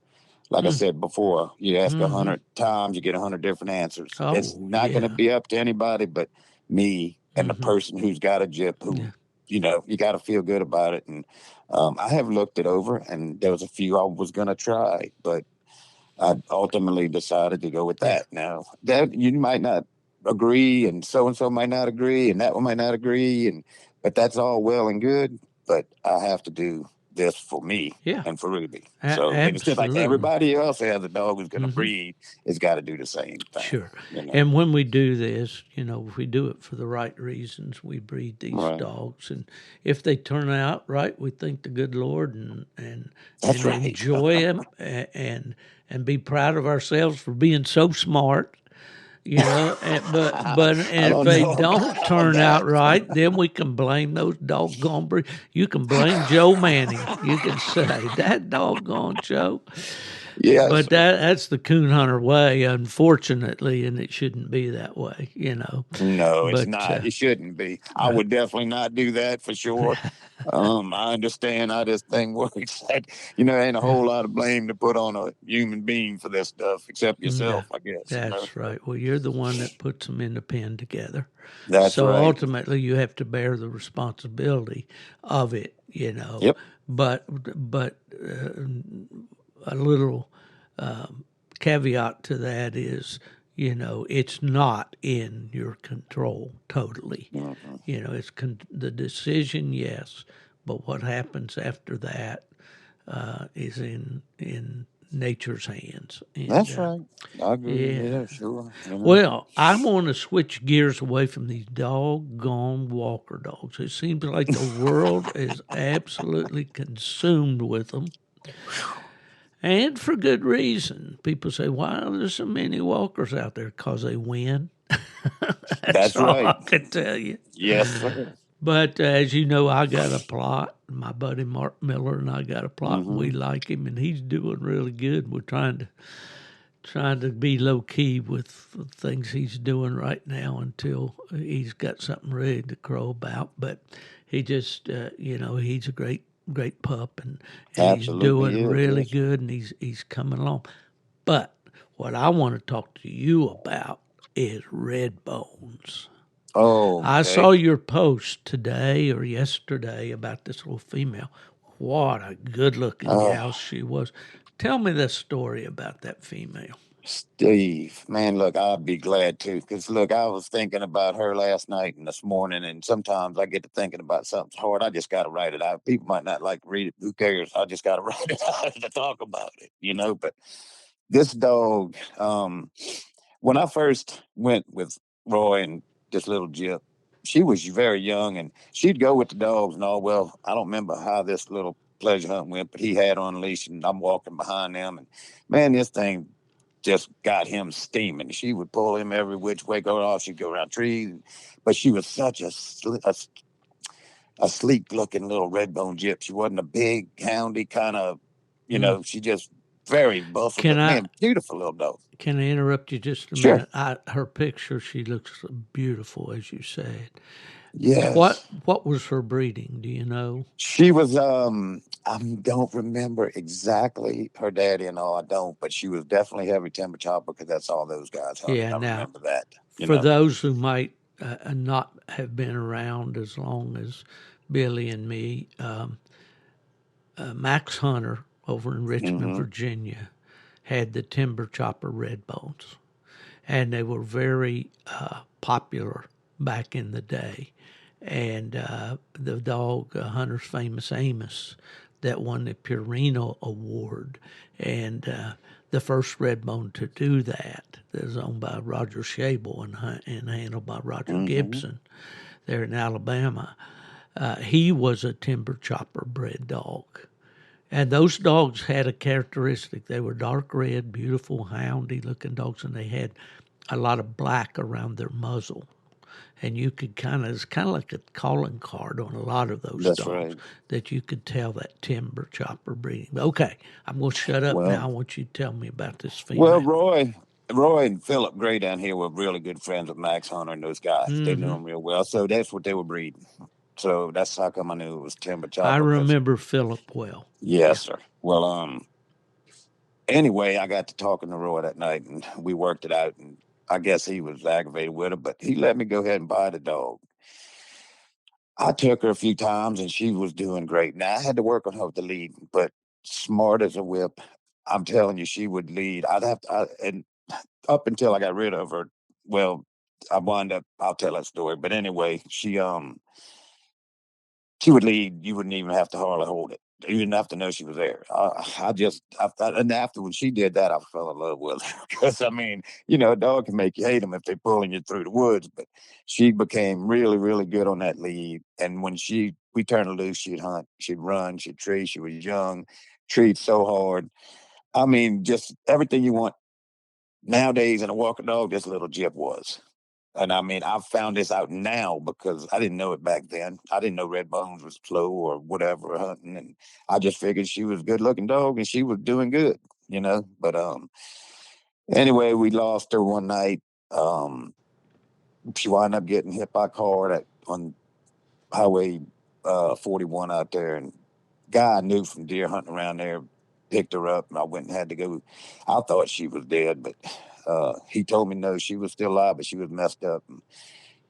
like I Mm, said before, you ask hmm 100 times, you get 100 different answers. It's Oh, not going to yeah. be up to anybody but me and the hmm person who's got a jip. Yeah. You got to feel good about it. And I have looked it over, and there was a few I was going to try, but I ultimately decided to go with Yeah. that. Now that you might not agree, and so might not agree, and that one might not agree, but that's all well and good. But I have to do this for me Yeah. and for Ruby. So, and it's just like Absolutely. everybody else has a dog who's going to hmm breed has got to do the same thing. Sure. And when we do this, if we do it for the right reasons, we breed these Right. dogs. And if they turn out right, we thank the good Lord That's and right. enjoy them and be proud of ourselves for being so smart. I And if don't they know don't about all turn out that. right, then we can blame those doggone You can blame Joe Manning. You can say that doggone Joe. Yes, But sir. that's the coon hunter way, unfortunately, and it shouldn't be that way, you know. No, it's But not. It shouldn't be. I uh, would definitely not do that for sure. I understand how this thing works. Ain't a whole lot of blame to put on a human being for this stuff, except yeah, yourself, I guess. that's right. Well, you're the one that puts them in the pen together. That's So right. ultimately, you have to bear the responsibility of it, you know. Yep. But a little caveat to that is, you know, it's not in your control totally. Mhm. You know, it's the decision, yes, but what happens after that is in nature's hands. And That's right. I agree. yeah, Yeah, sure. well, I want to switch gears away from these doggone walker dogs. It seems like the world is absolutely consumed with them, and for good reason. People say, "Why are there so many walkers out there?" Because they win. That's That's all right. I can tell you. Yes, sir. But as you know, I got a plot. My buddy Mark Miller and I got a plot, and we Hmm. like him, and he's doing really good. We're trying to be low key with the things he's doing right now until he's got something ready to crow about. But he just, he's a great pup, and he's Absolutely doing is. really Yes, sir. good, and he's coming along. But what I want to talk to you about is red bones. Oh, I saw okay. your post today or yesterday about this little female. What a good looking gal Oh, she was. Tell me the story about that female. Steve, man, look, I'd be glad to. Because, look, I was thinking about her last night and this morning, and sometimes I get to thinking about something hard. I just got to write it out. People might not like to read it. Who cares? I just got to write it out to talk about it. But this dog, when I first went with Roy and this little Jip, she was very young and she'd go with the dogs and all. Well, I don't remember how this little pleasure hunt went, but he had on leash and I'm walking behind them. And man, this thing just got him steaming. She would pull him every which way, go off. She'd go around trees. But she was such a sleek looking little redbone Jip. She wasn't a big, houndy kind of, Mm. she just very buff, Can but I man, beautiful little dog. can I interrupt you just a Sure. minute? Her picture, she looks beautiful, as you said. What Yes. what was her breeding? Do you know? She was I don't remember exactly her daddy and all, I don't, but she was definitely heavy timber chopper because that's all those guys hunted. Yeah. I Now, remember that, you for know. those who might not have been around as long as Billy and me, Max Hunter over in Richmond, Hmm. Virginia, had the timber chopper red bones, and they were very popular back in the day. And the dog, Hunter's famous Amos, that won the Purina Award, and the first red bone to do that, that was owned by Roger Shable and handled by Roger Hmm. Gibson there in Alabama. He was a timber chopper bred dog. And those dogs had a characteristic. They were dark red, beautiful, houndy looking dogs, and they had a lot of black around their muzzle. And you could it's kind of like a calling card on a lot of those That's dogs right. that you could tell that timber chopper breeding. Okay, I'm going to shut up now. I Well, want you to tell me about this well, female. Roy and Philip Gray down here were really good friends with Max Hunter and those guys. They knew Hmm. him real well, so that's what they were breeding. So that's how come I knew it was timber I chopper. Because remember Philip well. yes, Yeah. sir. Well, anyway, I got to talking to Roy that night, and we worked it out. And I guess he was aggravated with her, but he let me go ahead and buy the dog. I took her a few times, and she was doing great. Now I had to work on her with the lead, but smart as a whip. I'm telling you, she would lead. And up until I got rid of her, well, I wound up. I'll tell that story. But anyway, she would lead. You wouldn't even have to hardly hold it. You didn't have to know she was there. And after when she did that, I fell in love with her because I mean, a dog can make you hate them if they're pulling you through the woods. But she became really, really good on that lead. And when we turned her loose, she'd hunt, she'd run, she'd tree. She was young, treat so hard. I mean, just everything you want nowadays in a walker dog. This little Jip was. And I mean, I've found this out now because I didn't know it back then. I didn't know Red Bones was slow or whatever hunting. And I just figured she was a good looking dog and she was doing good. But anyway, we lost her one night. She wound up getting hit by a car on Highway 41 out there, and guy I knew from deer hunting around there picked her up, and I went and had to go. I thought she was dead, but he told me no, she was still alive, but she was messed up. And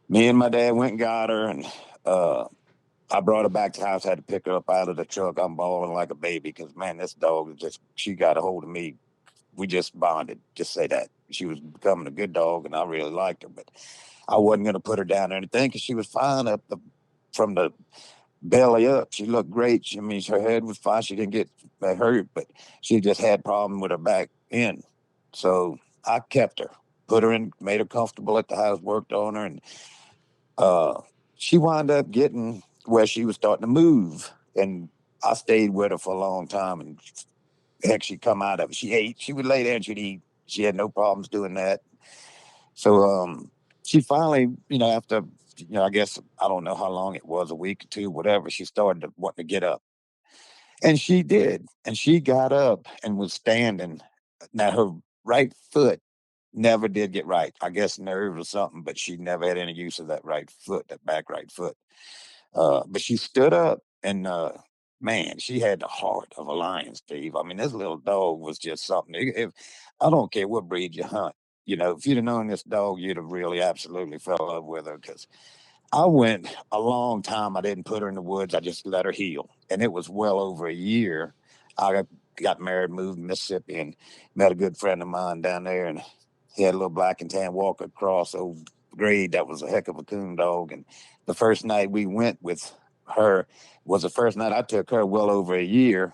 me and my dad went and got her, and I brought her back to the house. Had to pick her up out of the truck. I'm bawling like a baby because, man, this dog she got a hold of me. We just bonded. Just say that. She was becoming a good dog, and I really liked her, but I wasn't going to put her down or anything because she was fine from the belly up. She looked great. Her head was fine. She didn't get hurt, but she just had problem with her back end. So I kept her, put her in, made her comfortable at the house, worked on her, and she wound up getting where she was starting to move. And I stayed with her for a long time, and heck, she'd come out of it. She ate. She would lay there and she'd eat. She had no problems doing that. So she finally, after, I guess, I don't know how long it was, a week or two, whatever, she started to want to get up. And she did. And she got up and was standing. Now, her right foot never did get right. I guess nerve or something, but she never had any use of that right foot, that back right foot. But she stood up and, man, she had the heart of a lion, Steve. This little dog was just something. I don't care what breed you hunt. If you'd have known this dog, you'd have really absolutely fell in love with her because I went a long time. I didn't put her in the woods. I just let her heal. And it was well over a year. I got married, moved to Mississippi, and met a good friend of mine down there. And he had a little black and tan walker cross old grade that was a heck of a coon dog. And the first night we went with her was the first night I took her well over a year.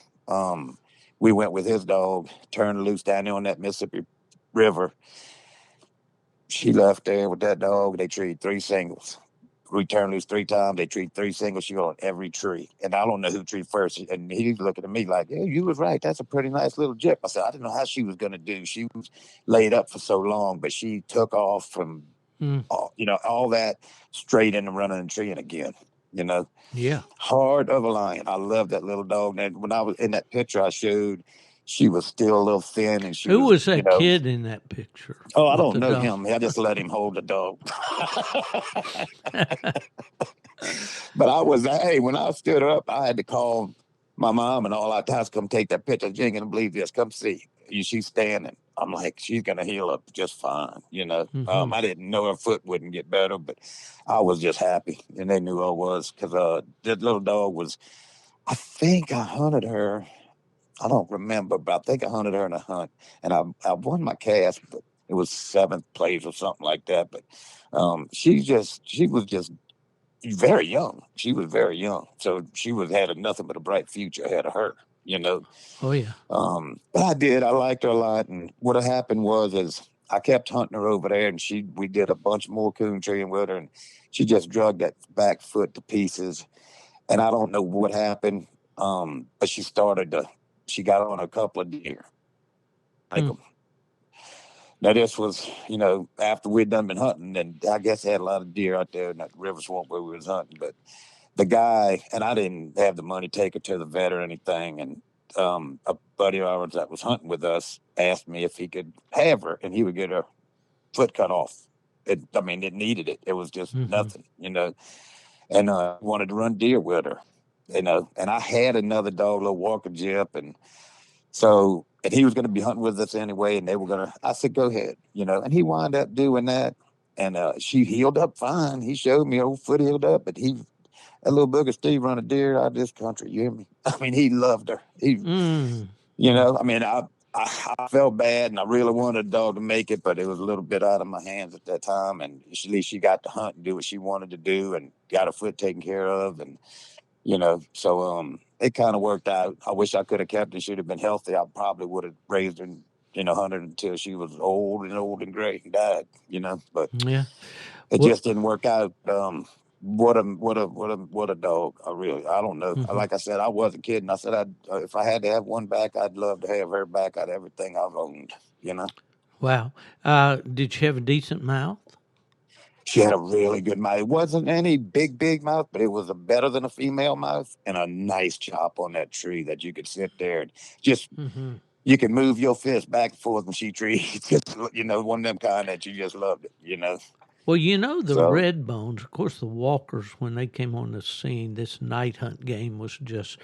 We went with his dog, turned loose down there on that Mississippi River. She left there with that dog. They treated 3 singles. We turned loose 3 times. They treat 3 singles. She on every tree. And I don't know who treat first. And he's looking at me like, yeah, you was right. That's a pretty nice little jip. I said, I didn't know how she was going to do. She was laid up for so long, but she took off from, all that straight into running and treeing again. Yeah. Heart of a lion. I love that little dog. And when I was in that picture I showed, she was still a little thin and she Who was, was that kid in that picture oh, I with don't the know dog? him. I just let him hold the dog. But hey, when I stood up, I had to call my mom and all our house come take that picture. You ain't gonna believe this. Come see. She's standing. I'm like, she's gonna heal up just fine. I didn't know her foot wouldn't get better, but I was just happy, and they knew I was because that little dog was. I think I hunted her. I don't remember, but I think I hunted her in a hunt, and I won my cast, but it was 7th place or something like that. But she was just very young. She was very young, so she had nothing but a bright future ahead of her. Oh yeah. But I liked her a lot, and what happened is I kept hunting her over there, and we did a bunch more coon treeing with her, and she just drug that back foot to pieces, and I don't know what happened. But she got on a couple of deer, like them. Now this was, after we'd done been hunting, and I guess they had a lot of deer out there in that river swamp where we was hunting. But the guy, and I didn't have the money to take her to the vet or anything, and a buddy of ours that was hunting with us asked me if he could have her, and he would get her foot cut off. It needed it. It was just nothing, and wanted to run deer with her, and I had another dog, little Walker Jip, and he was going to be hunting with us anyway, and I said, go ahead, and he wound up doing that, and she healed up fine. He showed me old foot healed up, but that little booger Steve run a deer out of this country. You hear me? He loved her. I felt bad, and I really wanted the dog to make it, but it was a little bit out of my hands at that time, and at least she got to hunt and do what she wanted to do and got her foot taken care of, and so it kind of worked out. I wish I could have kept her. She'd have been healthy. I probably would have raised her, hunted until she was old and gray and died. But Yeah. it Well, just didn't work out. What a dog! I don't know. Like I said, I wasn't kidding. I said if I had to have one back, I'd love to have her back out of everything I've owned. wow. Did she have a decent mouth? She had a really good mouth. It wasn't any big mouth, but it was better than a female mouth and a nice chop on that tree that you could sit there and just you can move your fist back and forth and she trees. You know, one of them kind that you just loved it, you know. Well, you know, the So, Redbones, of course, the Walkers, when they came on the scene, this night hunt game was just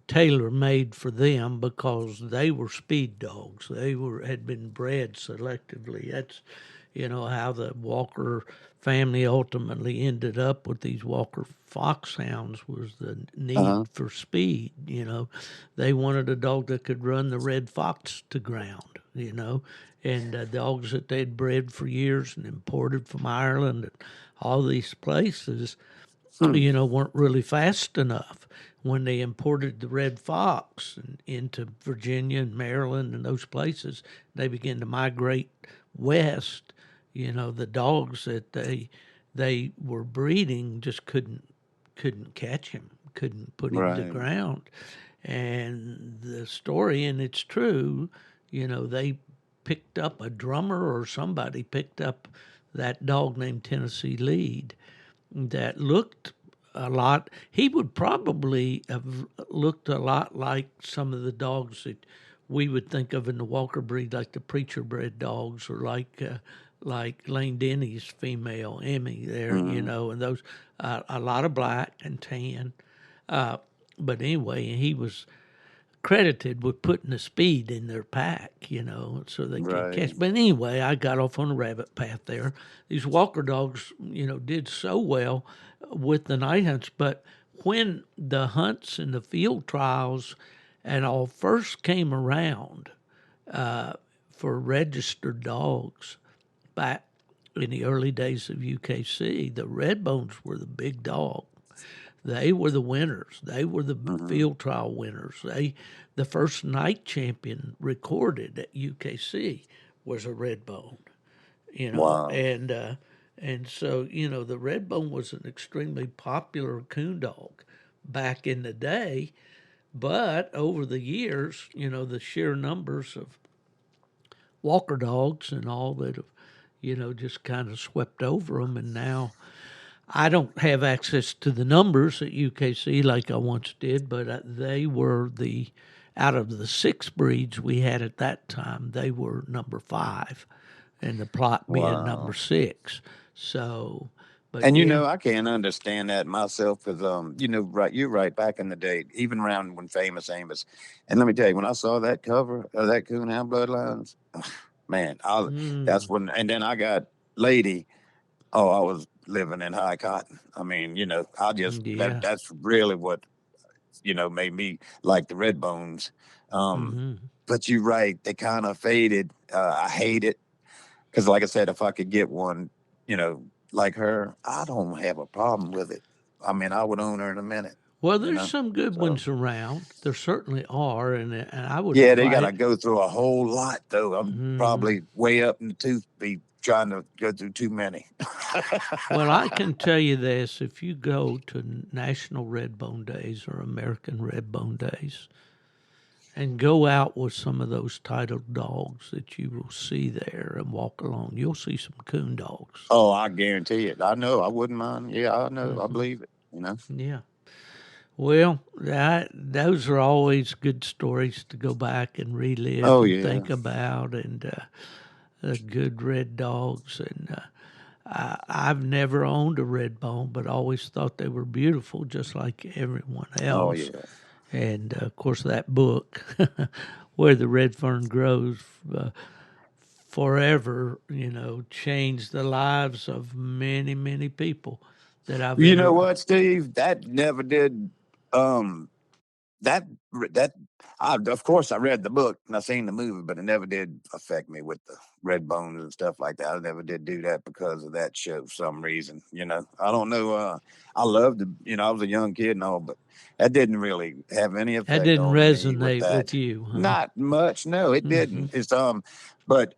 tailor made for them because they were speed dogs. They had been bred selectively. That's how the Walker family ultimately ended up with these Walker foxhounds was the need uh-huh. for speed. They wanted a dog that could run the red fox to ground. And dogs that they'd bred for years and imported from Ireland and all these places Hmm. weren't really fast enough. When they imported the red fox into Virginia and Maryland and those places, they began to migrate west. The dogs that they were breeding just couldn't catch him, couldn't put him to Right. ground. And the story, and it's true, they picked up a drummer or somebody picked up that dog named Tennessee Lead that looked a lot. He would probably have looked a lot like some of the dogs that we would think of in the Walker breed, like the preacher bred dogs, or like Lane Denny's female Emmy there, Mm-hmm. and those a lot of black and tan. Uh, but anyway, he was credited with putting the speed in their pack, so they could Right. catch. But anyway, I got off on a rabbit path there. These Walker dogs, did so well with the night hunts. But when the hunts and the field trials and all first came around for registered dogs back in the early days of UKC, the Redbones were the big dog. They were the winners. They were the Mm-hmm. field trial winners. The first night champion recorded at UKC was a Redbone, Wow. and so the Redbone was an extremely popular coon dog back in the day, but over the years, the sheer numbers of Walker dogs and all that have, just kind of swept over them, and now I don't have access to the numbers at UKC like I once did, but they were out of the 6 breeds we had at that time, they were number 5, and the plot being number Wow. 6. So, but And yeah, I can't understand that myself because right, you're right. Back in the day, even around when Famous Amos, and let me tell you, when I saw that cover of that Coonhound Bloodlines, man, that's mm, when. And then I got Lady. Oh, I was living in high cotton. I mean, I just yeah, that's really what made me like the Red Bones. Um, hmm but you're right, they kind of faded. I hate it because, like I said, if I could get one, you know, like her, I don't have a problem with it. I mean, I would own her in a minute. Well, You there's know, some good so ones around. There certainly are, and I would yeah, they got to invite. go through a whole lot though. I'm Mhm. probably way up in the tooth, be trying to go through too many. Well, I can tell you this: if you go to National Redbone Days or American Redbone Days, and go out with some of those titled dogs that you will see there and walk along, you'll see some coon dogs. Oh, I guarantee it. I know. I wouldn't mind. Yeah, I know. I Hmm believe it. Yeah. Well, those are always good stories to go back and relive Oh and yeah. think about, and the good red dogs. And I've never owned a red bone, but always thought they were beautiful, just like everyone Oh else. yeah. And of course, that book, Where the Red Fern Grows, uh, forever, changed the lives of many, many people that I've You know ever. what, Steve? That never did. Um, that that of course I read the book and I seen the movie, but it never did affect me with the red bones and stuff like that. I never did do that because of that show for some reason. I don't know. I loved the I was a young kid and all, but that didn't really have any That effect didn't on me with resonate with that. you, huh? Not much. No, it Hmm didn't. It's but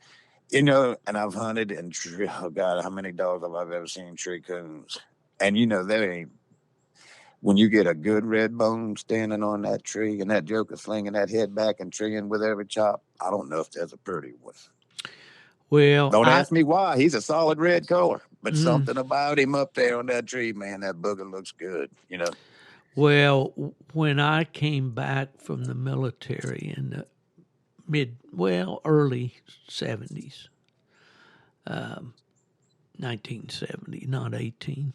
and I've hunted and oh God, how many dogs have I ever seen tree coons? And there ain't when you get a good red bone standing on that tree and that joker slinging that head back and treeing with every chop, I don't know if that's a pretty one. Well, Don't ask me why. He's a solid red color, but mm, something about him up there on that tree, man, that booger looks good. well, when I came back from the military in the early 70s, 1970, not 18.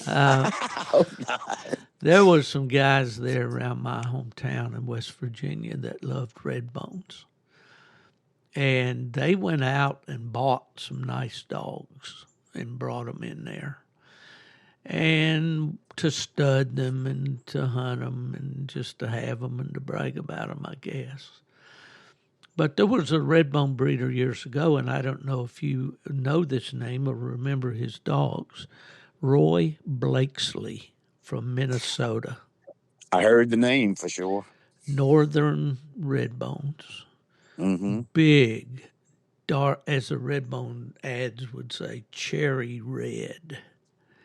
Oh, God. There was some guys there around my hometown in West Virginia that loved Redbones. And they went out and bought some nice dogs and brought them in there. And to stud them and to hunt them and just to have them and to brag about them, I guess. But there was a Redbone breeder years ago, and I don't know if you know this name or remember his dogs, Roy Blakesley from Minnesota. I heard the name for sure. Northern Redbones. Mm-hmm. Big, dark, as the Redbone ads would say, cherry red.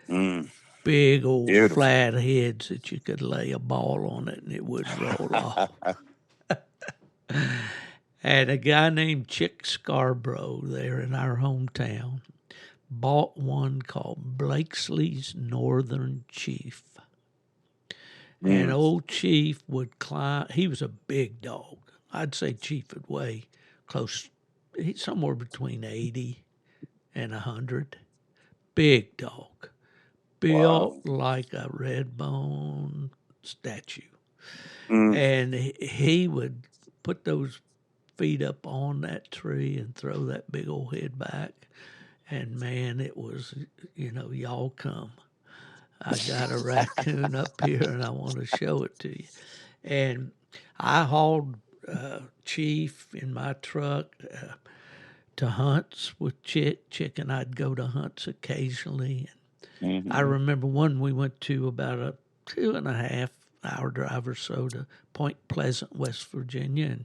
Mm. Big old Beautiful. flat heads that you could lay a ball on it and it would roll off. And a guy named Chick Scarborough there in our hometown bought one called Blakesley's Northern Chief. And old Chief would climb. He was a big dog. I'd say Chief would weigh close, somewhere between 80 and 100. Big dog. Built Wow. like a Redbone statue. Mm. And he would put those feet up on that tree and throw that big old head back. And man, it was, y'all come. I got a raccoon up here and I want to show it to you. And I hauled Chief in my truck to hunts with Chick, and I'd go to hunts occasionally. Mm-hmm. I remember one we went to about a 2.5 hour drive or so to Point Pleasant, West Virginia. And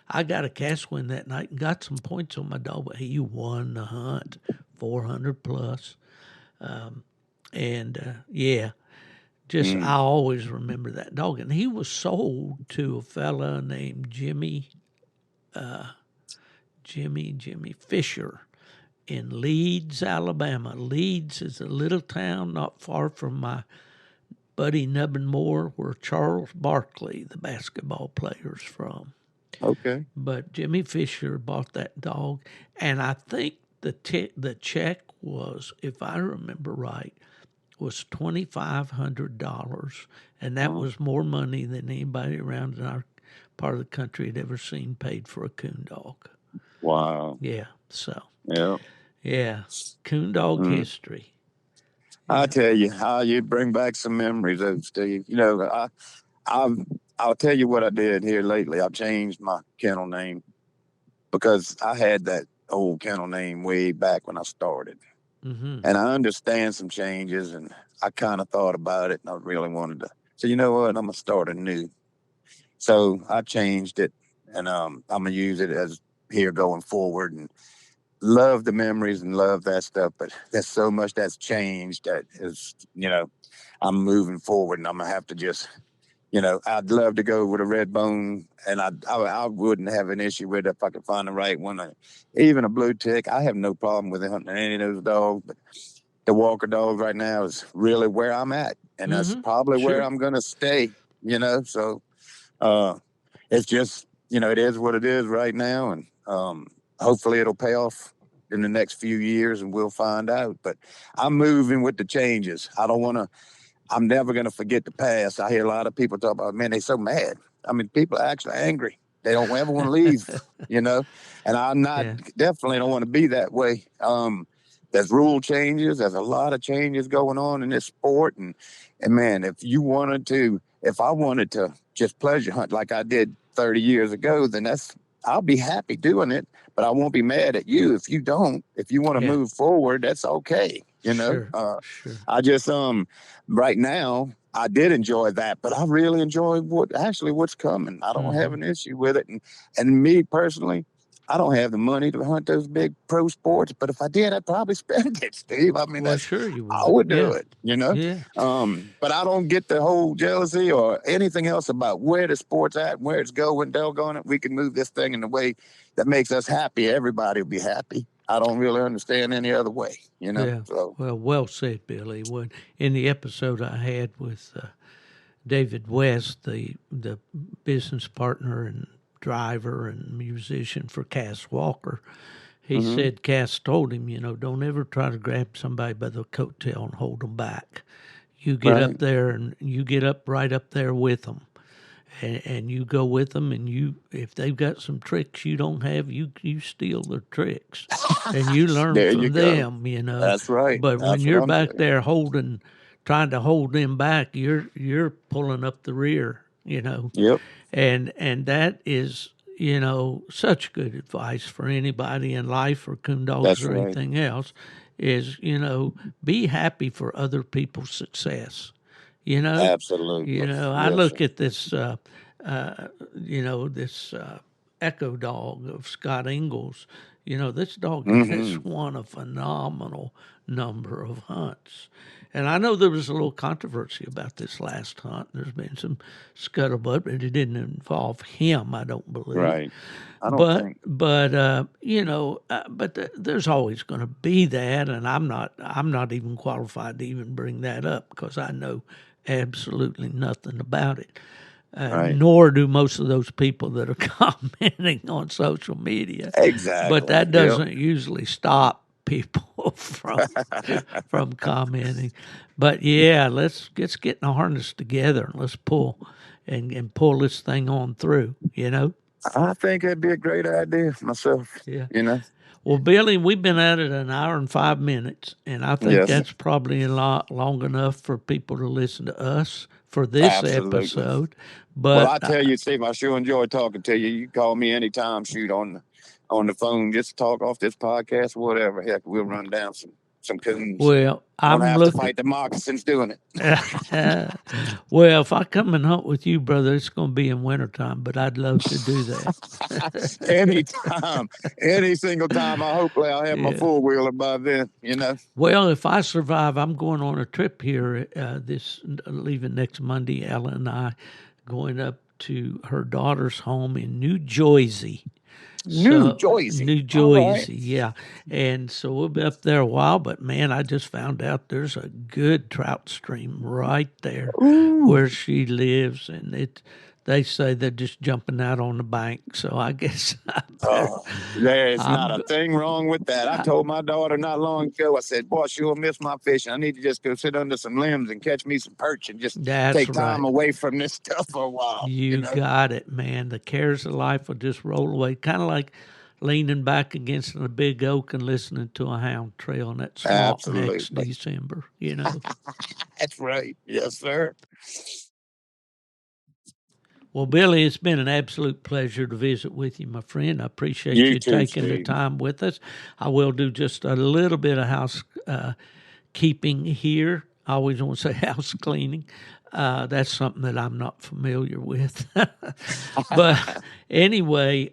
I got a cast win that night and got some points on my dog, but he won the hunt, 400 plus. I always remember that dog. And he was sold to a fella named Jimmy Fisher in Leeds, Alabama. Leeds is a little town not far from my buddy Nubbin Moore, where Charles Barkley, the basketball player, is from. Okay. But Jimmy Fisher bought that dog, and I think the check was, if I remember right, was $2,500, and that was more money than anybody around in our part of the country had ever seen paid for a coon dog. Wow. Yeah, so Yeah. coon dog history. I tell you how you bring back some memories, Steve. I'll tell you what I did here lately. I changed my kennel name because I had that old kennel name way back when I started. Mm-hmm. And I understand some changes, and I kind of thought about it, and I really wanted to say, you know what, I'm going to start anew. So I changed it, and I'm going to use it as here going forward, and love the memories and love that stuff. But there's so much that's changed that is, I'm moving forward, and I'm going to have to just, I'd love to go with a red bone, and I wouldn't have an issue with it if I could find the right one. Even a blue tick, I have no problem with hunting any of those dogs. But the Walker dog right now is really where I'm at, and that's probably where I'm going to stay. So it's just, it is what it is right now, and hopefully it'll pay off in the next few years, and we'll find out. But I'm moving with the changes. I'm never going to forget the past. I hear a lot of people talk about, man, they're so mad. I mean, people are actually angry. They don't ever want to leave, and I'm not, definitely don't want to be that way. There's rule changes. There's a lot of changes going on in this sport. And man, if I wanted to just pleasure hunt like I did 30 years ago, then I'll be happy doing it, but I won't be mad at you if you don't. If you want to move forward, that's okay. Sure. I just, right now, I did enjoy that, but I really enjoy what's coming. I don't have an issue with it. And me personally, I don't have the money to hunt those big pro sports, but if I did, I'd probably spend it, Steve. I mean, sure you would. I would do it, Yeah. But I don't get the whole jealousy or anything else about where the sport's at, where it's going. Doggone it, we can move this thing in a way that makes us happy. Everybody will be happy. I don't really understand any other way, Yeah. So. Well said, Billy. When in the episode I had with David West, the business partner and driver and musician for Cass Walker. He Mm-hmm. said Cass told him, don't ever try to grab somebody by the coattail and hold them back. You get up Right. there and you get up right up there with them. And you go with them, and if they've got some tricks you don't have, you steal their tricks, and you learn There you from go. them, That's right. But when That's what you're I'm back saying. there trying to hold them back, you're pulling up the rear, Yep. and that is such good advice for anybody in life or coon dogs That's or right. anything else. Is be happy for other people's success. Absolutely. I Yes, sir. look at this, this Echo dog of Scott Ingles. This dog has Mm-hmm. won a phenomenal number of hunts. And I know there was a little controversy about this last hunt. There's been some scuttlebutt, but it didn't involve him, I don't believe. Right. I don't think. There's always going to be that, and I'm not even qualified to even bring that up because I know absolutely nothing about it. Right. Nor do most of those people that are commenting on social media. But Exactly. that Yep. doesn't usually stop people from commenting. But yeah, let's get in a harness together and let's pull and pull this thing on through. I think it'd be a great idea myself. Yeah. You know. Well, Billy, we've been at it an hour and 5 minutes, and I think Yes. that's probably a lot long enough for people to listen to us for this Absolutely. episode. Well, But I tell you, Steve, I sure enjoy talking to you. You can call me anytime, shoot on the phone, just talk off this podcast, whatever. Heck, we'll run down some coons. well, Don't I'm have to looking. fight the moccasins doing it. Well, if I come and hunt with you, brother, it's going to be in wintertime, but I'd love to do that. Anytime, any single time. Hopefully I'll have my Yeah. four wheeler by then. Well, if I survive, I'm going on a trip here. Leaving next Monday. Ella and I going up to her daughter's home in New Jersey. New Jersey. New All right. Jersey, yeah. And so we'll be up there a while, but man, I just found out there's a good trout stream right there Ooh. where she lives, and they say they're just jumping out on the bank. So I guess There's not a thing wrong with that. I told my daughter not long ago, I said, boy, she'll miss my fishing. I need to just go sit under some limbs and catch me some perch and just That's take time right. away from this stuff for a while. You got it, man. The cares of life will just roll away, kind of like leaning back against a big oak and listening to a hound trail in that swamp next Absolutely. December. That's right. Yes, sir. Well, Billy, it's been an absolute pleasure to visit with you, my friend. I appreciate You you too, taking the Steve. time with us. I will do just a little bit of housekeeping here. I always want to say house cleaning. That's something that I'm not familiar with. But anyway,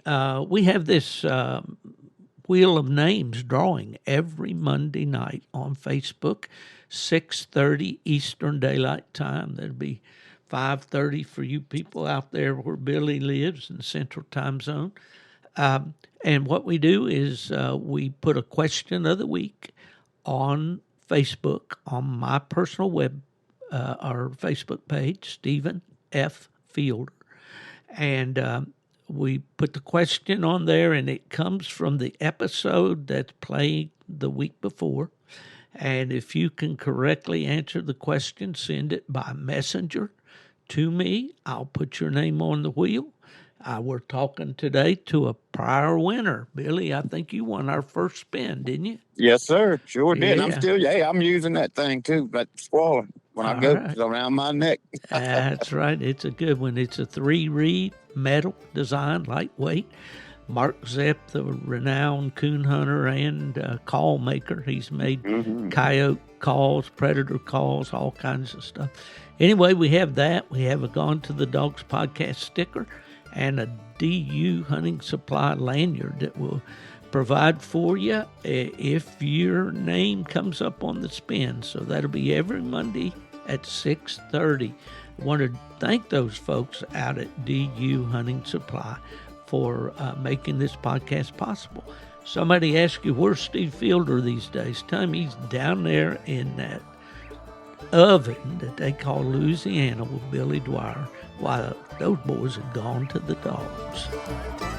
we have this Wheel of Names drawing every Monday night on Facebook, 6:30 Eastern Daylight Time. That'll be 5:30 for you people out there where Billy lives in the Central Time Zone. And what we do is we put a question of the week on Facebook on my personal our Facebook page, Stephen F. Fielder. And we put the question on there, and it comes from the episode that's played the week before. And if you can correctly answer the question, send it by messenger to me. I'll put your name on the wheel. We're talking today to a prior winner. Billy, I think you won our first spin, didn't you? Yes, sir. Sure did. Yeah. I'm using that thing too, that squaller when I All go right. around my neck. That's right. It's a good one. It's a 3-reed metal design, lightweight. Mark Zepp, the renowned coon hunter and call maker, he's made coyote calls, predator calls, all kinds of stuff. Anyway, we have that. We have a Gone to the Dogs podcast sticker and a DU hunting supply lanyard that will provide for you if your name comes up on the spin. So that'll be every Monday at 6:30. I want to thank those folks out at DU Hunting Supply for making this podcast possible. Somebody asked you, where's Steve Fielder these days? Tell him he's down there in that oven that they call Louisiana with Billy Dwyer while those boys had gone to the dogs.